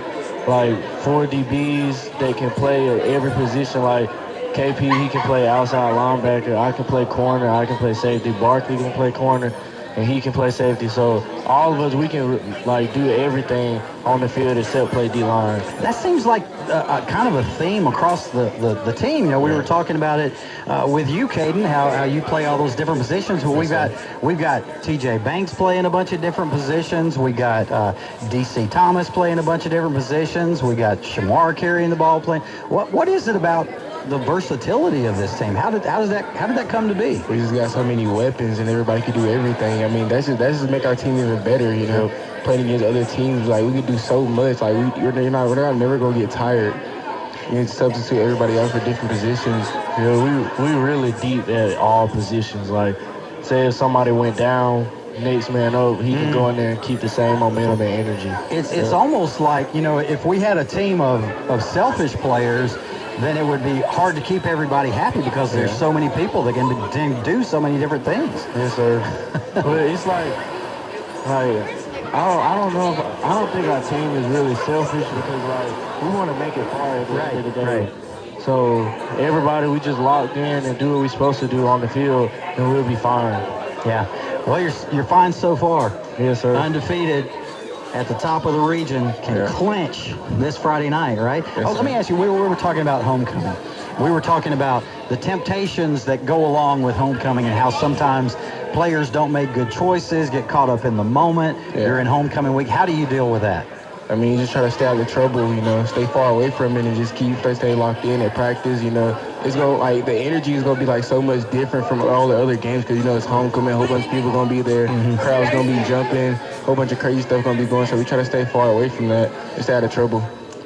like 4 DBs that can play at every position. Like KP, he can play outside linebacker. I can play corner. I can play safety. Barkley can play corner, and he can play safety. So all of us, we can like do everything on the field except play D-line. That seems like kind of a theme across the team. You know, we were talking about it with you, Caden, how you play all those different positions. But we've got TJ Banks playing a bunch of different positions. We got DC Thomas playing a bunch of different positions. We got Shamar carrying the ball playing. What is it about the versatility of this team? How did that come to be? We just got so many weapons and everybody can do everything. I mean, that's just make our team even better, you know. Playing against other teams, like we can do so much. Like we're never gonna get tired. You can substitute everybody else for different positions. You know, we really deep at all positions. Like, say if somebody went down, next man up, he can go in there and keep the same momentum and energy. It's almost like, you know, if we had a team of selfish players, then it would be hard to keep everybody happy because there's so many people that can do so many different things. Yes, sir. But it's like I don't know. I don't think our team is really selfish because like we want to make it far at the end of the day. So everybody, we just locked in and do what we're supposed to do on the field, and we'll be fine. Yeah. Well, you're fine so far. Yes, sir. Undefeated at the top of the region, can clinch this Friday night, right? Yes, let me ask you, we were talking about homecoming. We were talking about the temptations that go along with homecoming and how sometimes players don't make good choices, get caught up in the moment. You're in homecoming week. How do you deal with that? I mean, you just try to stay out of trouble, you know, stay far away from it and just stay locked in at practice, you know. It's going to, like, the energy is going to be, like, so much different from all the other games because, you know, it's homecoming, a whole bunch of people going to be there, crowd's going to be jumping, a whole bunch of crazy stuff going to be going, so we try to stay far away from that and stay out of trouble.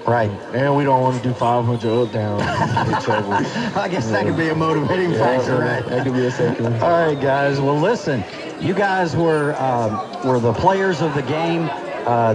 Right. And we don't want to do 500 up down in trouble. I guess that could be a motivating factor, right? That could be a second. All right, guys. Well, listen, you guys were the players of the game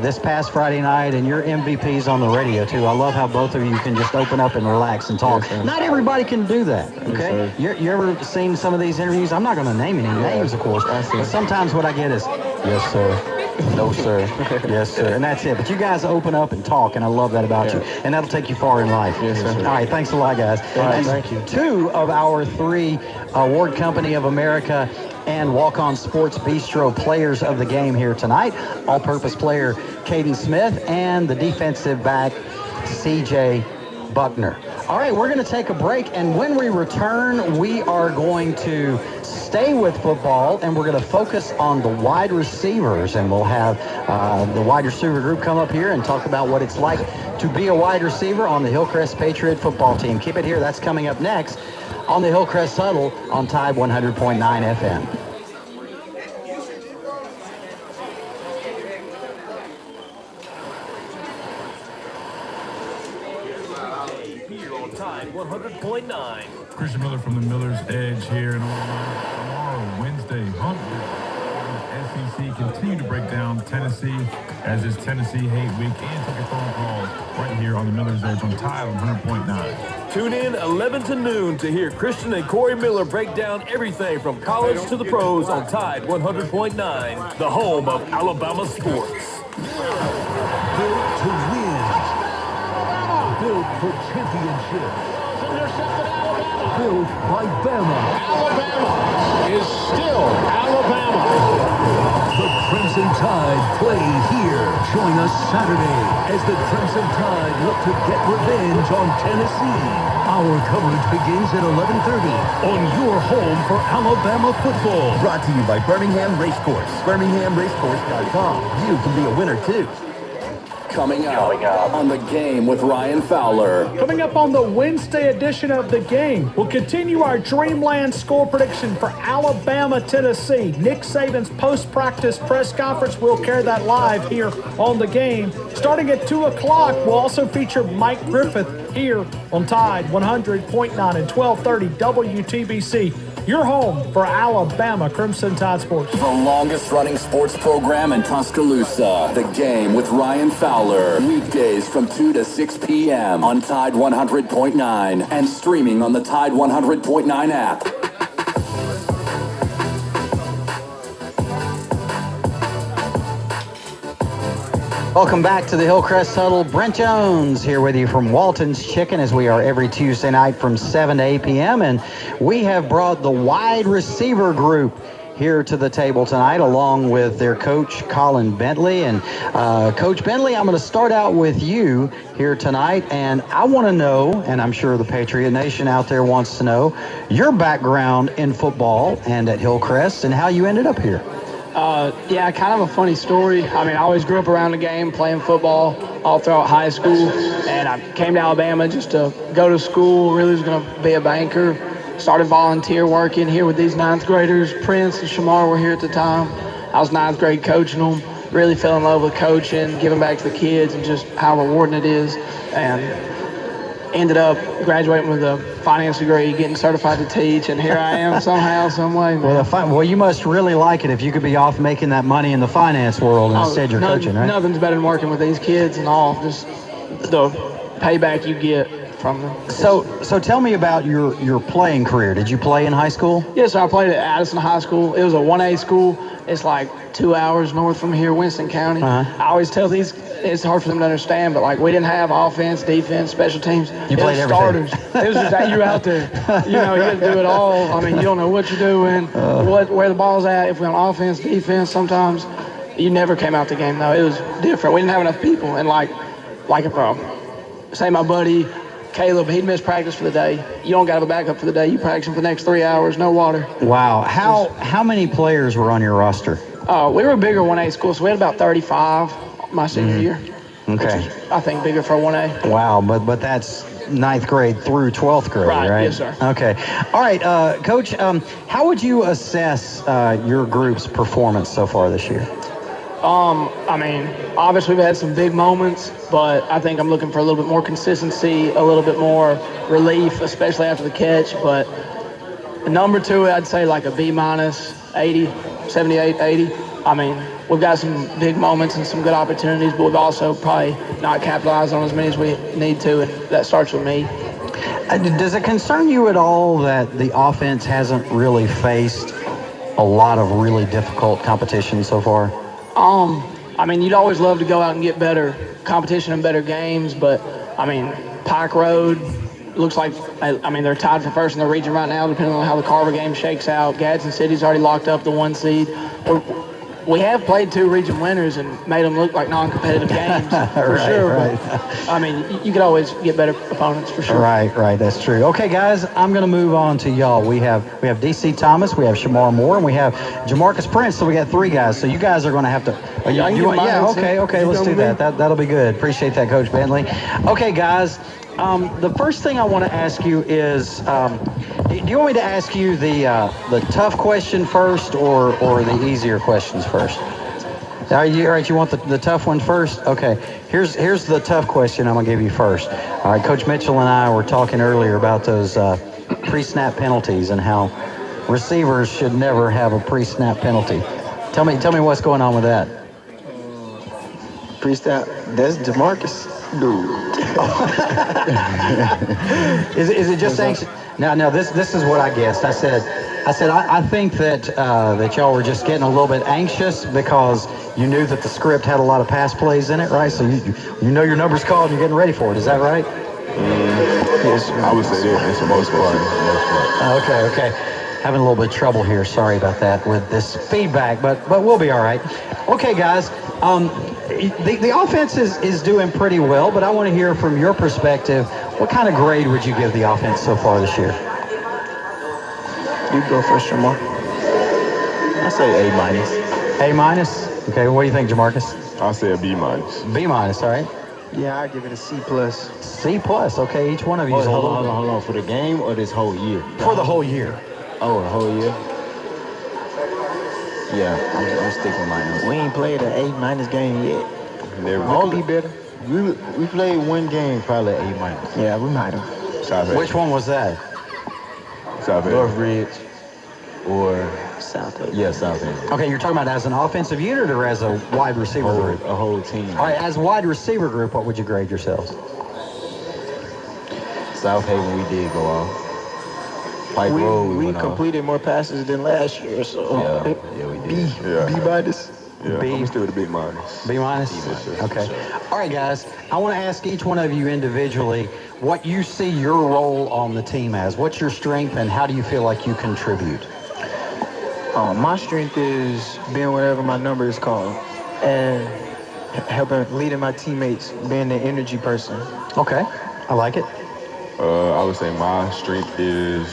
this past Friday night, and you're MVPs on the radio, too. I love how both of you can just open up and relax and talk. Yes, not everybody can do that, okay? Yes, you ever seen some of these interviews? I'm not going to name any names, of course, but sometimes what I get is, yes, sir. No, sir. Yes, sir. And that's it. But you guys open up and talk, and I love that about you. And that'll take you far in life. Yes, sir. All right, thanks a lot, guys. All right, thank you. 2 of our 3 Award Company of America and Walk-On Sports Bistro players of the game here tonight. All-purpose player Caden Smith and the defensive back CJ Buckner. All right, we're going to take a break, and when we return, we are going to stay with football, and we're going to focus on the wide receivers, and we'll have the wide receiver group come up here and talk about what it's like to be a wide receiver on the Hillcrest Patriot football team. Keep it here. That's coming up next on the Hillcrest Huddle on Tide 100.9 FM. Tide 100.9. Christian Miller from the Miller's Edge here in Orlando. Tomorrow, Wednesday, SEC continue to break down Tennessee as it's Tennessee Hate Week and take your phone calls right here on the Miller's Edge on Tide 100.9. Tune in 11 to noon to hear Christian and Corey Miller break down everything from college to the pros on Tide 100.9, the home of Alabama sports. Built to win. Built for championships. Built by Bama. Alabama is still Alabama. The Crimson Tide play here. Join us Saturday as the Crimson Tide look to get revenge on Tennessee. Our coverage begins at 11:30 on your home for Alabama football. Brought to you by Birmingham Racecourse. BirminghamRacecourse.com. You can be a winner too. Coming up on The Game with Ryan Fowler. Coming up on the Wednesday edition of The Game, we'll continue our Dreamland score prediction for Alabama, Tennessee. Nick Saban's post-practice press conference, we'll carry that live here on The Game. Starting at 2 o'clock, we'll also feature Mike Griffith here on Tide 100.9 and 1230 WTBC. your home for Alabama Crimson Tide Sports. The longest running sports program in Tuscaloosa. The Game with Ryan Fowler. Weekdays from 2 to 6 p.m. on Tide 100.9 and streaming on the Tide 100.9 app. Welcome back to the Hillcrest Huddle. Brent Jones here with you from Walton's Chicken, as we are every Tuesday night from 7 to 8 p.m. And we have brought the wide receiver group here to the table tonight, along with their coach, Colin Bentley. And Coach Bentley, I'm going to start out with you here tonight. And I want to know, and I'm sure the Patriot Nation out there wants to know, your background in football and at Hillcrest and how you ended up here. Yeah, kind of a funny story. I mean, I always grew up around the game, playing football all throughout high school, and I came to Alabama just to go to school, really was going to be a banker. Started volunteer working here with these ninth graders. Prince and Shamar were here at the time. I was ninth grade coaching them, really fell in love with coaching, giving back to the kids, and just how rewarding it is. And ended up graduating with a finance degree, getting certified to teach, and here I am somehow, some way. Well, you must really like it if you could be off making that money in the finance world and instead you're coaching, right? Nothing's better than working with these kids and all, just the payback you get from them. So tell me about your playing career. Did you play in high school? Yes, I played at Addison High School. It was a 1A school. It's like 2 hours north from here, Winston County. I always tell these, it's hard for them to understand, but like we didn't have offense, defense, special teams. You played everything. Starters. It was just that you're out there. You know, you had to do it all. I mean, you don't know what you're doing, where the ball's at. If we're on offense, defense, sometimes you never came out the game though. It was different. We didn't have enough people, and like if say my buddy Caleb, he'd miss practice for the day. You don't got to have a backup for the day. You practice him for the next 3 hours, no water. Wow. How many players were on your roster? We were a bigger 1A school, so we had about 35 my senior year. Okay. Which is, I think, bigger for a 1A. Wow, but that's ninth grade through 12th grade, right? Yes, sir. Okay. All right, Coach, how would you assess your group's performance so far this year? I mean, obviously we've had some big moments, but I think I'm looking for a little bit more consistency, a little bit more relief, especially after the catch. But number two, I'd say like a B minus, 80, 78, 80. I mean, we've got some big moments and some good opportunities, but we've also probably not capitalized on as many as we need to, and that starts with me. Does it concern you at all that the offense hasn't really faced a lot of really difficult competition so far? I mean, you'd always love to go out and get better competition and better games, but I mean, Pike Road looks like, I mean, they're tied for first in the region right now, depending on how the Carver game shakes out. Gadsden City's already locked up the 1 seed. We have played 2 region winners and made them look like non-competitive games, for sure. Right. But, I mean, you could always get better opponents, for sure. Right, that's true. Okay, guys, I'm going to move on to y'all. We have D.C. Thomas, we have Shamar Moore, and we have Jamarcus Prince, so we got 3 guys. So you guys are going to have to... Okay, let's do that. That'll be good. Appreciate that, Coach Bentley. Okay, guys, the first thing I want to ask you is... do you want me to ask you the tough question first or the easier questions first? All right, you want the tough one first? Okay, here's the tough question I'm going to give you first. All right, Coach Mitchell and I were talking earlier about those pre-snap penalties and how receivers should never have a pre-snap penalty. Tell me what's going on with that. Pre-snap, that's Jamarcus. Dude. Is it just anxious? Now this is what I guessed. I said I think that y'all were just getting a little bit anxious because you knew that the script had a lot of pass plays in it, right? So you know your number's called and you're getting ready for it. Is that right? Yes, I would say that. It's the most part. Okay. Having a little bit of trouble here. Sorry about that with this feedback, but we'll be all right. Okay, guys. The offense is doing pretty well, but I want to hear from your perspective. What kind of grade would you give the offense so far this year? You go first, Shamar. I say A minus. A minus? Okay, what do you think, Jamarcus? I'll say a B minus. B minus, all right. Yeah, I give it a C plus. C plus, okay. Each one of you is hold on. For the game or this whole year? For the whole year. Oh, the whole year? Yeah, I'm sticking with my answer. We ain't played an A minus game yet. We'll be better. We played one game, probably A minus. Yeah, we might have. Which one was that? North Ridge. or South Haven. Yeah, South Haven. Okay, you're talking about as an offensive unit or as a wide receiver group? A whole team. All right, as a wide receiver group, what would you grade yourselves? South Haven, we did go off. Pike Road, we completed more passes than last year, so yeah, we did. B minus. Yeah, B. I'm still with a B minus. B minus? Okay. All right, guys. I want to ask each one of you individually what you see your role on the team as. What's your strength and how do you feel like you contribute? My strength is being whatever my number is called and helping, leading my teammates, being the energy person. Okay. I like it. I would say my strength is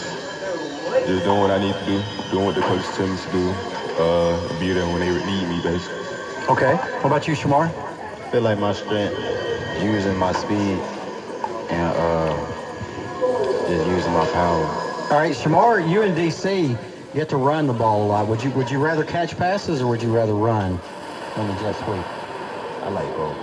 just doing what I need to do, doing what the coaches tell me to do, be there when they need me, basically. Okay. What about you, Shamar? I feel like my strength, using my speed and just using my power. All right, Shamar, you in D.C. get to run the ball a lot. Would you rather catch passes or would you rather run on the jet sweep? I like both.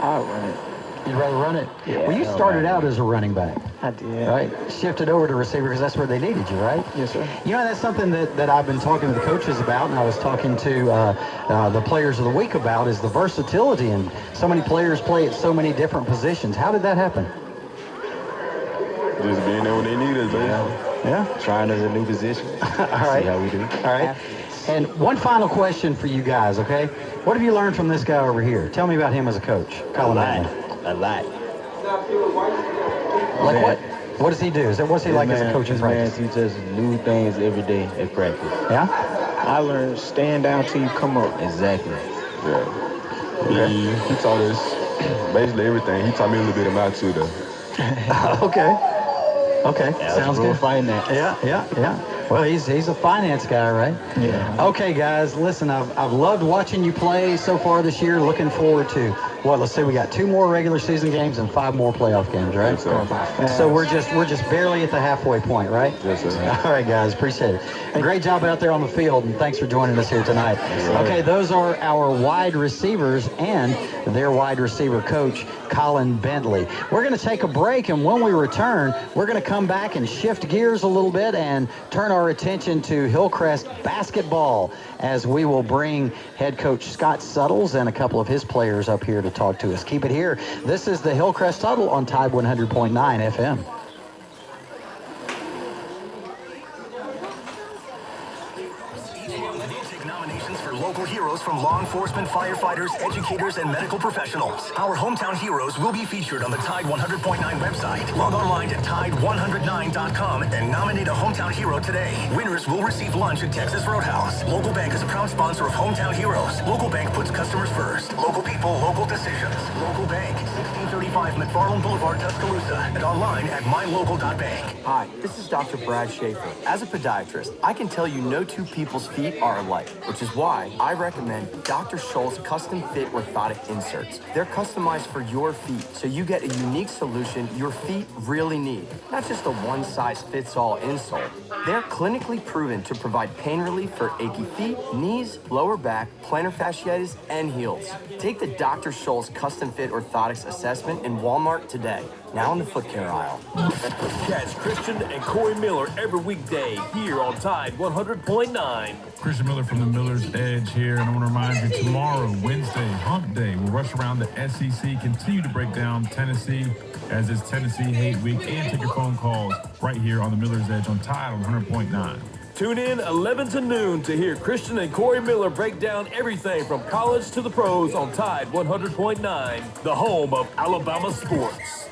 I'll run it. You'd rather run it? Yeah. Well, you started out as a running back. I did. Right? Shifted over to receiver because that's where they needed you, right? Yes, sir. You know, that's something that I've been talking to the coaches about, and I was talking to the players of the week about, is the versatility. And so many players play at so many different positions. How did that happen? Just being there when they need us, baby. Yeah. Trying as a new position. All right. See how we do. All right. And one final question for you guys, okay? What have you learned from this guy over here? Tell me about him as a coach. Colin Allen. A lot. Like what? What does he do? What's he like as a coach in practice? Man teaches new things every day at practice. Yeah? I learned stand down till you come up. Exactly. Yeah. He taught us basically everything. He taught me a little bit about too, though. Okay. Sounds good. Finance. Yeah. Well, he's a finance guy, right? Yeah. Okay, guys, listen, I've loved watching you play so far this year. Looking forward to let's see, we got 2 more regular season games and 5 more playoff games, right? Yes, So we're just barely at the halfway point, right? Yes, sir. All right, guys, appreciate it. And great job out there on the field, and thanks for joining us here tonight. Okay, those are our wide receivers and their wide receiver coach, Colin Bentley. We're going to take a break, and when we return, we're going to come back and shift gears a little bit and turn our attention to Hillcrest basketball, as we will bring head coach Scott Suttles and a couple of his players up here to talk to us. Keep it here. This is the Hillcrest Huddle on Tide 100.9 FM. Local heroes from law enforcement, firefighters, educators, and medical professionals. Our hometown heroes will be featured on the Tide 100.9 website. Log online to Tide109.com and nominate a hometown hero today. Winners will receive lunch at Texas Roadhouse. Local Bank is a proud sponsor of Hometown Heroes. Local Bank puts customers first. Local people, local decisions. Local Bank, 1635 McFarland Boulevard, Tuscaloosa, and online at mylocal.bank. Hi, this is Dr. Brad Schaefer. As a podiatrist, I can tell you no 2 people's feet are alike, which is why I recommend Dr. Scholl's custom fit orthotic inserts. They're customized for your feet, so you get a unique solution your feet really need. Not just a one-size-fits-all insole. They're clinically proven to provide pain relief for achy feet, knees, lower back, plantar fasciitis, and heels. Take the Dr. Scholl's custom fit orthotics assessment in Walmart today. Now in the foot care aisle. Catch Christian and Corey Miller every weekday here on Tide 100.9. Christian Miller from the Miller's Edge here, and I want to remind you, tomorrow, Wednesday, Hump Day, we'll rush around the SEC, continue to break down Tennessee as it's Tennessee Hate Week, and take your phone calls right here on the Miller's Edge on Tide 100.9. Tune in 11 to noon to hear Christian and Corey Miller break down everything from college to the pros on Tide 100.9, the home of Alabama sports.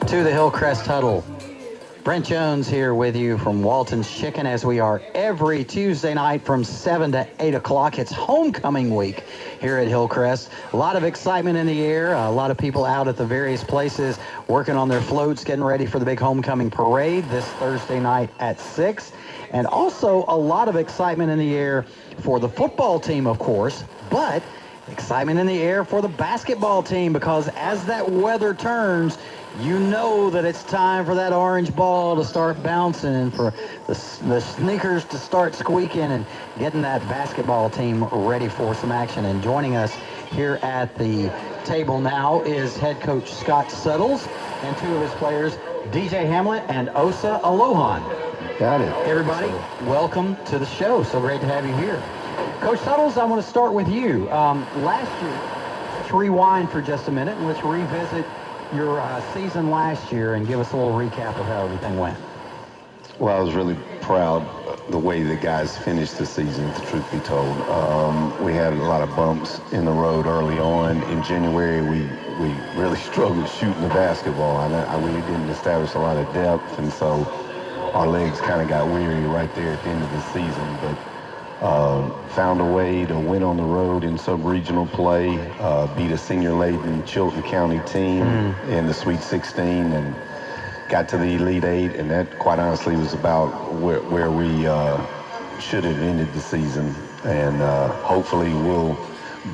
To the Hillcrest Huddle. Brent Jones here with you from Walton's Chicken, as we are every Tuesday night from 7 to 8 o'clock. It's homecoming week here at Hillcrest. A lot of excitement in the air. A lot of people out at the various places working on their floats, getting ready for the big homecoming parade this Thursday night at 6. And also a lot of excitement in the air for the football team, of course. But Excitement in the air for the basketball team, because as that weather turns, you know that it's time for that orange ball to start bouncing and for the sneakers to start squeaking and getting that basketball team ready for some action. And joining us here at the table now is head coach Scott Suttles and two of his players, DJ Hamlet and Osa Alohan. Got it. Everybody, welcome to the show. So great to have you here. Coach Suttles, I want to start with you. Last year, let's rewind for just a minute and let's revisit your season last year and give us a little recap of how everything went. Well, I was really proud of the way the guys finished the season, the truth be told. We had a lot of bumps in the road early on. In January, we really struggled shooting the basketball. We didn't establish a lot of depth, and so our legs kind of got weary right there at the end of the season. But found a way to win on the road in sub-regional play, beat a senior-laden Chilton County team in the Sweet 16, and got to the Elite Eight, and that, quite honestly, was about where we should have ended the season. And hopefully we'll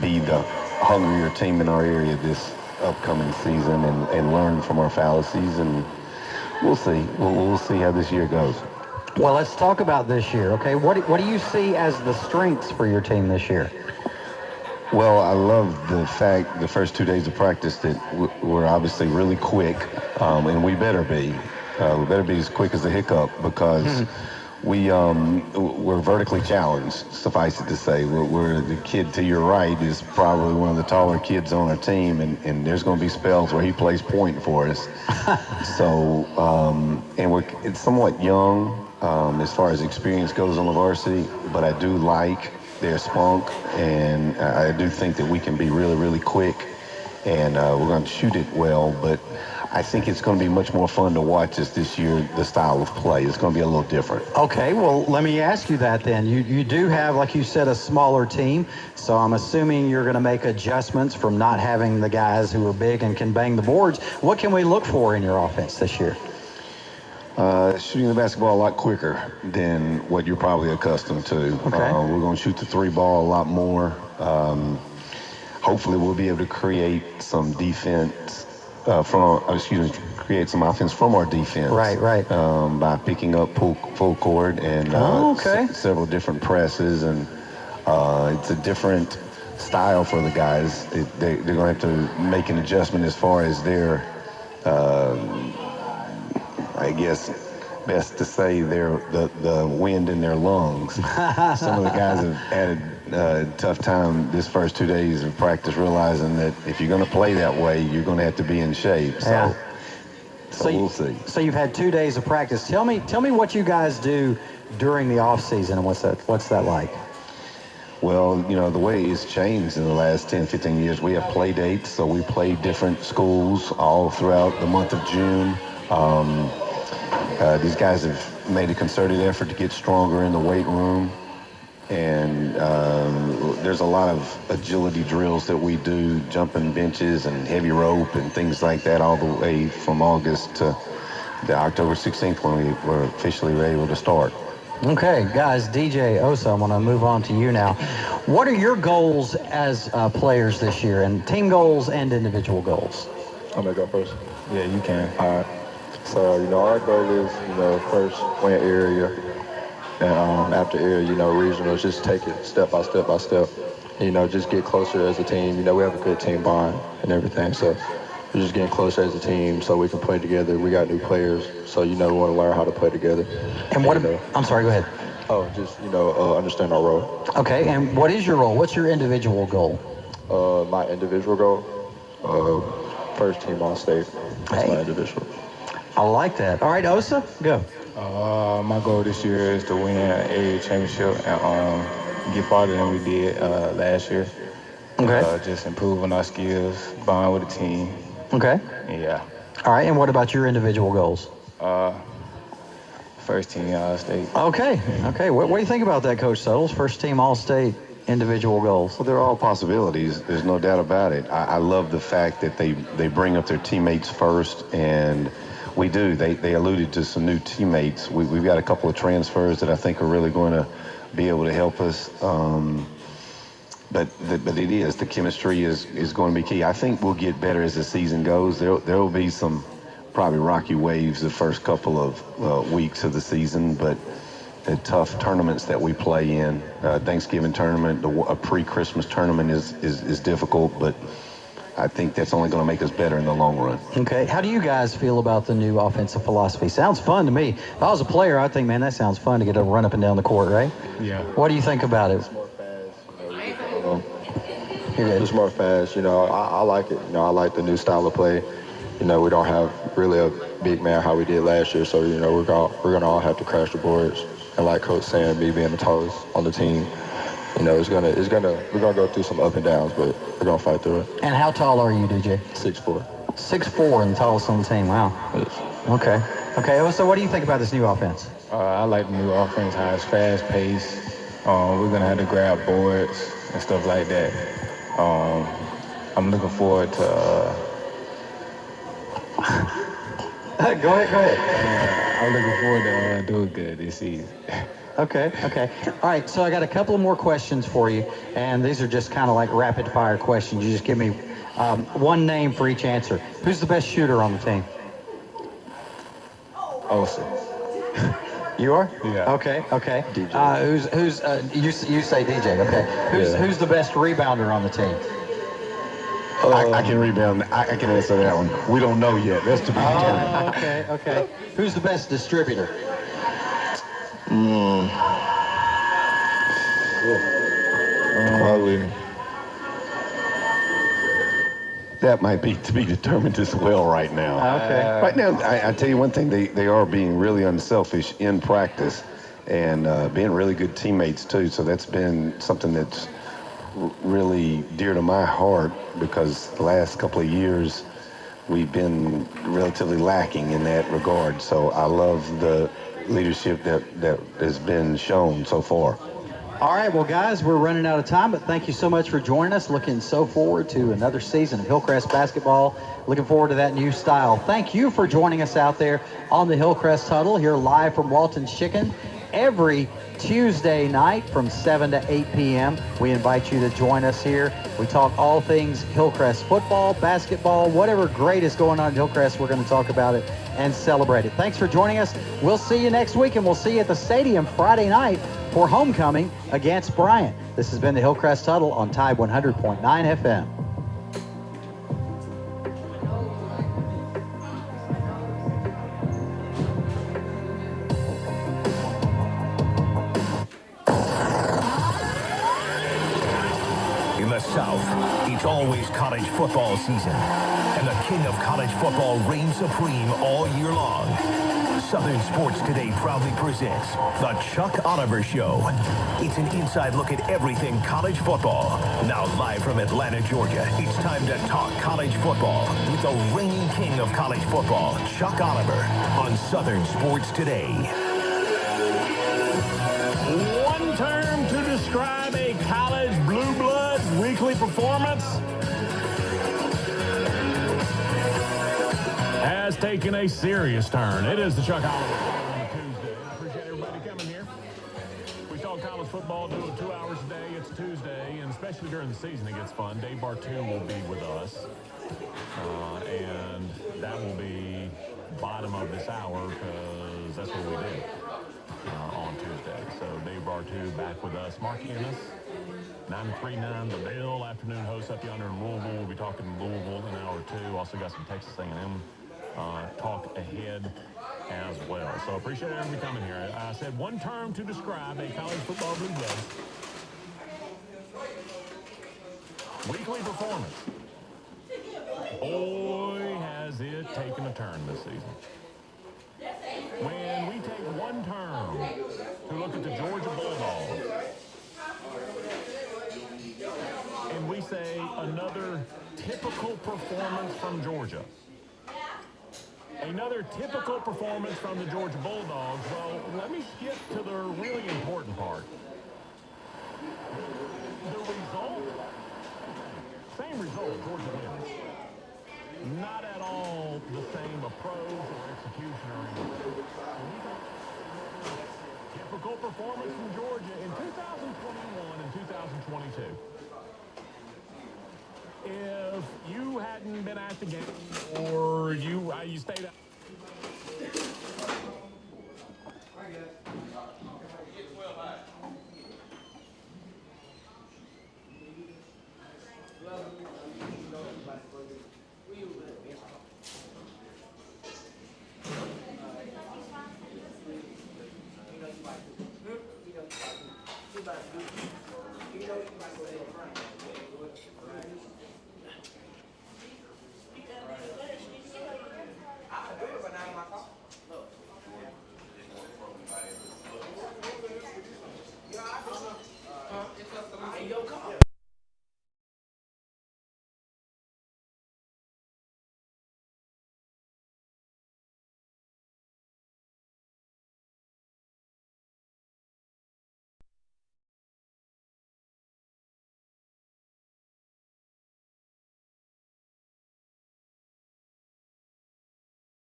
be the hungrier team in our area this upcoming season and learn from our fallacies, and we'll see. We'll see how this year goes. Well, let's talk about this year, okay? What do you see as the strengths for your team this year? Well, I love the fact the first 2 days of practice that we're obviously really quick, and we better be. We better be as quick as a hiccup, because we're vertically challenged, suffice it to say. We're the kid to your right is probably one of the taller kids on our team, and there's going to be spells where he plays point for us. So, and it's somewhat young as far as experience goes on the varsity, but I do like their spunk, and I do think that we can be really, really quick, and we're going to shoot it well, but I think it's going to be much more fun to watch us this year, the style of play. It's going to be a little different. Okay, well, let me ask you that then. You do have, like you said, a smaller team, so I'm assuming you're going to make adjustments from not having the guys who are big and can bang the boards. What can we look for in your offense this year? Shooting the basketball a lot quicker than what you're probably accustomed to. Okay. We're going to shoot the three ball a lot more. Hopefully we'll be able to create some defense create some offense from our defense. Right. By picking up full court and several different presses, and it's a different style for the guys. They're going to have to make an adjustment as far as their, I guess, best to say, the wind in their lungs. Some of the guys have had a tough time this first 2 days of practice, realizing that if you're going to play that way, you're going to have to be in shape. So we'll see. So you've had 2 days of practice. Tell me what you guys do during the off season, and what's that like? Well, the way it's changed in the last 10, 15 years, we have play dates, so we play different schools all throughout the month of June. These guys have made a concerted effort to get stronger in the weight room, and there's a lot of agility drills that we do, jumping benches and heavy rope and things like that, all the way from August to the October 16th when we were officially able to start. Okay, guys, DJ, Osa, I'm going to move on to you now. What are your goals as players this year, and team goals and individual goals? I'm going to go first. Yeah, you can. All right. So, our goal is, first win area, and after area, regionals, just take it step by step by step. Just get closer as a team. We have a good team bond and everything, so we're just getting closer as a team so we can play together. We got new players, so we want to learn how to play together. And what? I'm sorry. Go ahead. Oh, just understand our role. Okay. And what is your role? What's your individual goal? My individual goal, first team all state. That's my individual. I like that. All right, Osa, go. My goal this year is to win an area championship and get farther than we did last year. Okay. Just improving our skills, bond with the team. Okay. Yeah. All right, and what about your individual goals? First team All-State. Okay. What do you think about that, Coach Suttles? First team All-State individual goals. Well, they're all possibilities. There's no doubt about it. I love the fact that they bring up their teammates first, and we do. They alluded to some new teammates. We've got a couple of transfers that I think are really going to be able to help us. but it is. The chemistry is going to be key. I think we'll get better as the season goes. There will be some probably rocky waves the first couple of weeks of the season, but the tough tournaments that we play in, Thanksgiving tournament, a pre-Christmas tournament is difficult, but I think that's only going to make us better in the long run. Okay, how do you guys feel about the new offensive philosophy? Sounds fun to me. If I was a player, I'd think, man, that sounds fun to get to run up and down the court, right? Yeah. What do you think about it? It's more fast, it's more fast, I like it. I like the new style of play. We don't have really a big man how we did last year, so, we're going to all have to crash the boards. And like Coach saying, me being the tallest on the team, we're gonna go through some up and downs, but we're gonna fight through it. And how tall are you, DJ? 6'4". 6'4" and the tallest on the team. Wow. Okay. Okay. So what do you think about this new offense? I like the new offense, how it's fast paced. We're gonna have to grab boards and stuff like that. I'm looking forward to. Go ahead. I'm looking forward to doing good this season. Okay. All right, so I got a couple of more questions for you, and these are just kind of like rapid-fire questions. You just give me one name for each answer. Who's the best shooter on the team? Olsen. You are? Yeah. Okay. DJ. You say DJ, okay. Who's the best rebounder on the team? I can rebound. I can answer that one. We don't know yet. That's to be determined. Okay. Who's the best distributor? Probably. That might be to be determined as well right now. Okay. Right now, I tell you one thing, they are being really unselfish in practice and being really good teammates too. So that's been something that's really dear to my heart because the last couple of years we've been relatively lacking in that regard. So I love the leadership that has been shown so far. All right, well, guys, we're running out of time, but thank you so much for joining us. Looking so forward to another season of Hillcrest basketball. Looking forward to that new style. Thank you for joining us out there on the Hillcrest Huddle here live from Walton's Chicken. Every Tuesday night from 7 to 8 p.m. We invite you to join us here. We talk all things Hillcrest football, basketball, whatever great is going on at Hillcrest, we're going to talk about it and celebrate it. Thanks for joining us. We'll see you next week, and we'll see you at the stadium Friday night for homecoming against Bryant. This has been the Hillcrest Huddle on Tide 100.9 FM. In the South, it's always college football season, and the king of college football reigns supreme all year long. Southern Sports Today proudly presents The Chuck Oliver Show. It's an inside look at everything college football. Now live from Atlanta, Georgia, it's time to talk college football with the reigning king of college football, Chuck Oliver, on Southern Sports Today. One term to describe a college blue bloods weekly performance has taken a serious turn. It is the Chuck Oliver Show on Tuesday. I appreciate everybody coming here. We talk college football, do it 2 hours a day. It's Tuesday, and especially during the season, it gets fun. Dave Bartu will be with us, and that will be bottom of this hour because that's what we do on Tuesday. So Dave Bartu back with us. Mark Ennis, 939 The Bill, afternoon host up yonder in Louisville. We'll be talking Louisville in hour 2. Also got some Texas A&M talk ahead as well. So appreciate everybody coming here. I said one term to describe a college football blue bloods weekly performance. Boy, has it taken a turn this season. When we take one term to look at the Georgia Bulldogs and we say another typical performance from Georgia. Another typical performance from the Georgia Bulldogs. Well, let me skip to the really important part. The result, same result, Georgia wins. Not at all the same approach or execution or anything. Typical performance from Georgia in 2021 and 2022. if you hadn't been at the game or you stayed out.